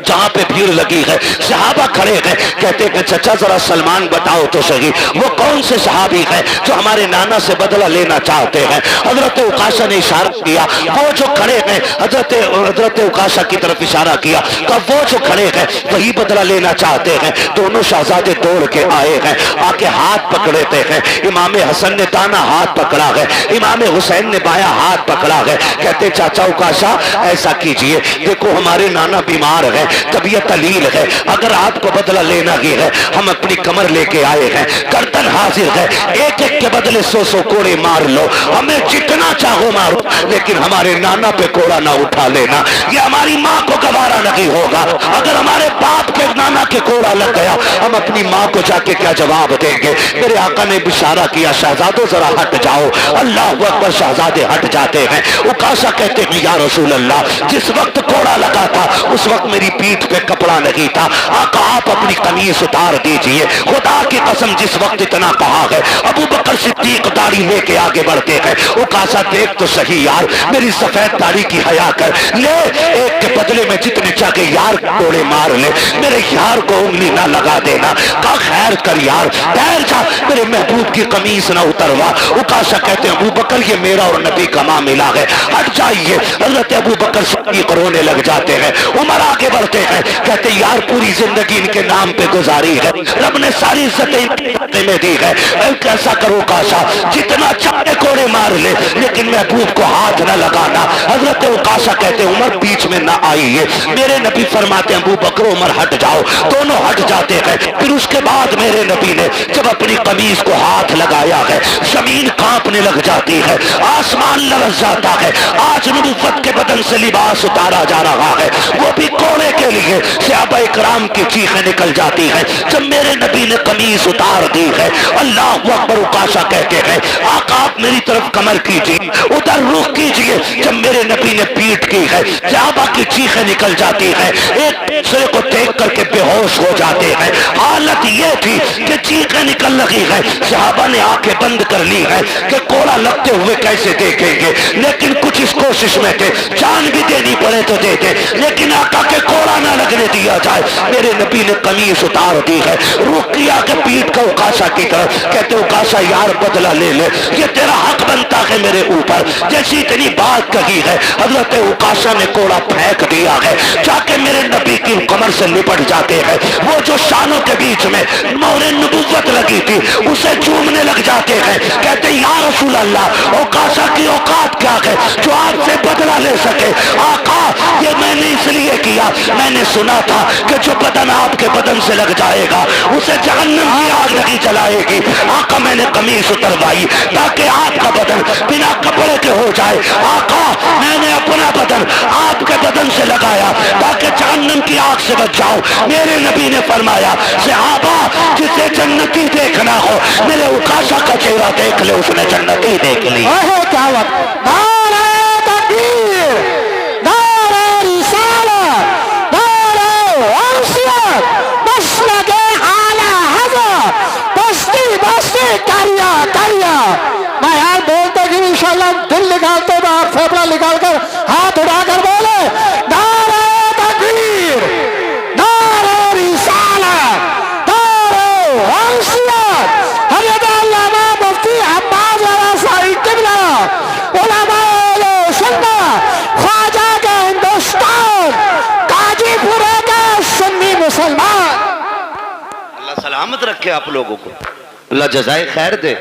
जहां पे भीड़ लगी है, सहाबा खड़े हैं, कहते हैं चाचा जरा सलमान बताओ तो सही वो कौन से सहाबी है जो हमारे नाना से बदला लेना चाहते हैं। हजरत उकाशा ने इशारा किया, वो जो खड़े हैं, हजरत उकाशा की तरफ इशारा किया, कब वो जो खड़े हैं वही बदला लेना चाहते हैं। दोनों शहजादे दौड़ के आए हैं, आके हाथ पकड़ते हैं, इमाम हसन ने दाना हाथ पकड़ा है, इमाम हुसैन ने बाया हाथ पकड़ा है, कहते चाचा उकाशा ऐसा कीजिए, देखो हमारे नाना बीमार है, तबीयत अलील है, अगर आपको बदला लेना ही है हम अपनी कमर लेके आए हैं, गर्दन हाजिर है, एक एक के बदले 100 कोड़े मार लो, हमें जितना चाहो मारो, लेकिन हमारे नाना पे कोड़ा ना उठा लेना, ये हमारी माँ को गवारा नहीं होगा। अगर हमारे बाप के नाना के कोड़ा लग गया हम अपनी माँ को जाके क्या जवाब देंगे। मेरे आका ने इशारा किया, शहजादों जरा हट जाओ, अल्लाह अकबर, शहजादे हट जाते हैं। उकाशा कहते हैं या रसूल अल्लाह, जिस वक्त कोड़ा लगा था उस वक्त मेरी पीठ पे कपड़ा नहीं था, आका आप अपनी कमीज उतार दीजिए। खुदा की कसम जिस वक्त इतना कहा है, अबू बकर सिद्दीक दाढ़ी लेके आगे बढ़ते हैं, उकाशा देख तो सही यार, मेरी सफेद दाढ़ी की हया कर ले, एक के बदले में जितने चाहे यार कोड़े मार ले, मेरे यार को उंगली ना लगा देना, का खैर कर यार, ठहर जा, मेरे महबूब की कमीज ना उतरवा। उकाशा कहते हैं अबू बकर ये मेरा और नबी का मामला है, हट जाइए। हजरत अबू बकर सिद्दीक रोने लग जाते हैं, उमर आगे बढ़ते हैं, कहते यार पूरी जिंदगी इनके नाम पे गुजारी है, रब ने सारी इज्जतें में दी है, कैसा करो काशा, जितना चाहे कोड़े मार ले, लेकिन महबूब को हाथ न लगाना। हजरत उकाशा कहते उमर बीच में ना आइए, मेरे नबी फरमाते अबू बकर उमर हट जाओ, दोनों हट जाते हैं। फिर उसके बाद मेरे नबी ने जब अपनी कमीज को हाथ लगाया है, जमीन कांपने लग जाती है, आसमान लरस जाता है, आज नबूवत के बदन से लिबास उतारा जा रहा है, वो भी कोड़े के लिए। सहाबा इकराम की चीखें निकल जाती है जब मेरे नबी ने कमीज उतार दी है। अल्लाह अकबर, उकाशा कहते हैं आका आप मेरी तरफ कमर कीजिए, उधर रुख कीजिए। जब मेरे नबी ने पीठ की है, सहाबा की चीखें निकल जाती है, एक दूसरे को देख करके बेहोश हो जाते हैं। हालत ये थी कि चीखें निकल लगी है, सहाबा ने आंखें बंद कर ली है कि कोड़ा लगते हुए कैसे देखेंगे, लेकिन कुछ इस कोशिश में थे, जान भी देनी पड़े तो दे दे, लेकिन आका के कोड़ा ना लगने दिया जाए। मेरे नबी ने कमीज उतार दी है, रुक किया के पीठ का उकाशा की तरफ, कहते उकाशा यार बदला ले ले, ये तेरा हक बनता है मेरे ऊपर। जैसी इतनी बात कही है, हजरत उकाशा ने कोड़ा फेंक दिया है, जाके मेरे नबी की कमर से लिपट जाते हैं। वो जो शानों के बीच में मोहरे नबुव्वत लगी थी उसे चूमने लग जाते हैं, कहते या रसूल अल्लाह उकाशा की औकात क्या है जो आपसे बदला ले सके। आका ये मैंने इसलिए किया, मैंने सुना था कि जो बदन आपके बदन से लग जाएगा उसे जहन्नम की आग नहीं जलाएगी। आका मैंने कमीज उतरवाई ताकि आपका बदन बिना कपड़े के हो जाए। आका मैंने अपना बदन आपके बदन से लगाया ताकि जहन्नम की आग से बच जाओ। मेरे नबी ने फरमाया सहाबा जिसे जन्नती देखना हो मेरे उकाशा का चेहरा देख ले, उसने जन्नती देख ली। क्या बात, नारे तकबीर, नारे रिसालत, नारे वंशियत, मसलके आला हज़रत, बस्ती बस्ती करिया करिया। मैं यार बोलते कि इंशाल्लाह दिल निकालते फेफड़ा निकाल कर हाथ उठाकर बोले सलामत रखे आप लोगों को, अल्लाह जज़ाए खैर दे।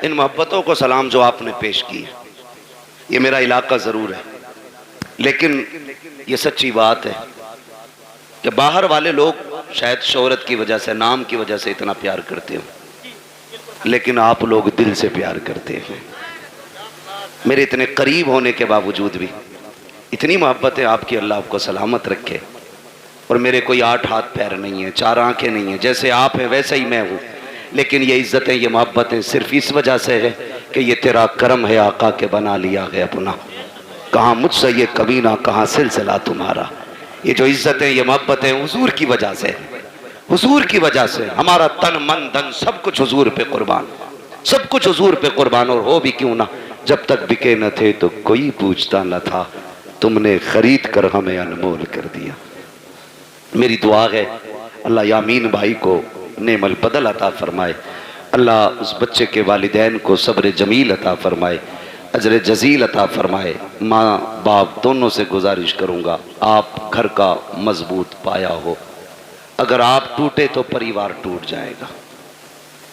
इन मोहब्बतों को सलाम जो आपने पेश की है, ये मेरा इलाका ज़रूर है, लेकिन ये सच्ची बात है कि बाहर वाले लोग शायद शोहरत की वजह से, नाम की वजह से इतना प्यार करते हो, लेकिन आप लोग दिल से प्यार करते हैं। मेरे इतने करीब होने के बावजूद भी इतनी मोहब्बत है आपकी, अल्लाह आपको सलामत रखे। और मेरे कोई 8 हाथ पैर नहीं है, 4 आंखें नहीं है, जैसे आप हैं वैसे ही मैं हूँ, लेकिन ये इज्जतें, ये मोहब्बतें सिर्फ इस वजह से है कि ये तेरा करम है आका के बना लिया है अपना। कहाँ मुझसे ये कभी ना, कहाँ सिलसिला तुम्हारा। ये जो इज्जतें, ये मोहब्बतें हुजूर की वजह से, हुजूर की वजह से हमारा तन मन धन सब कुछ हुजूर पे कुर्बान, सब कुछ हुजूर पे कुर्बान। और हो भी क्यों ना, जब तक बिके न थे तो कोई पूछता न था, तुमने खरीद कर हमें अनमोल कर दिया। मेरी दुआ है अल्लाह यामीन भाई को नेमल बदल अता फरमाए, अल्लाह उस बच्चे के वालिदैन को सब्र जमील अता फरमाए, अजर जजील अता फरमाए। माँ बाप दोनों से गुजारिश करूँगा, आप घर का मजबूत पाया हो, अगर आप टूटे तो परिवार टूट जाएगा,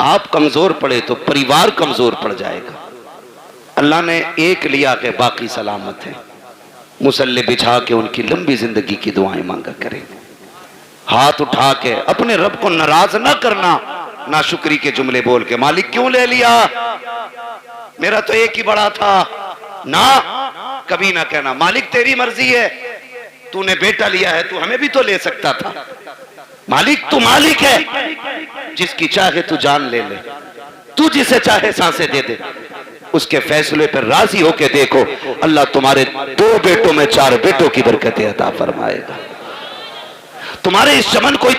आप कमज़ोर पड़े तो परिवार कमज़ोर पड़ जाएगा। अल्लाह ने एक लिया के बाकी सलामत है, मुसल्ले बिछा के उनकी लंबी जिंदगी की दुआएं मांगा करें। हाथ उठा के अपने रब को नाराज ना करना, नाशुक्री के जुमले बोल के मालिक क्यों ले लिया, मेरा तो एक ही बड़ा था ना, कभी ना कहना मालिक तेरी मर्जी है, तूने बेटा लिया है, तू हमें भी तो ले सकता था। मालिक तू मालिक है, जिसकी चाहे तू जान ले ले, तू जिसे चाहे सांसें दे दे, उसके फैसले पर राजी होके देखो, अल्लाह तुम्हारे 2 बेटों में 4 बेटों की बरकतें अता फरमाएगा। तुम्हारे इस चमन को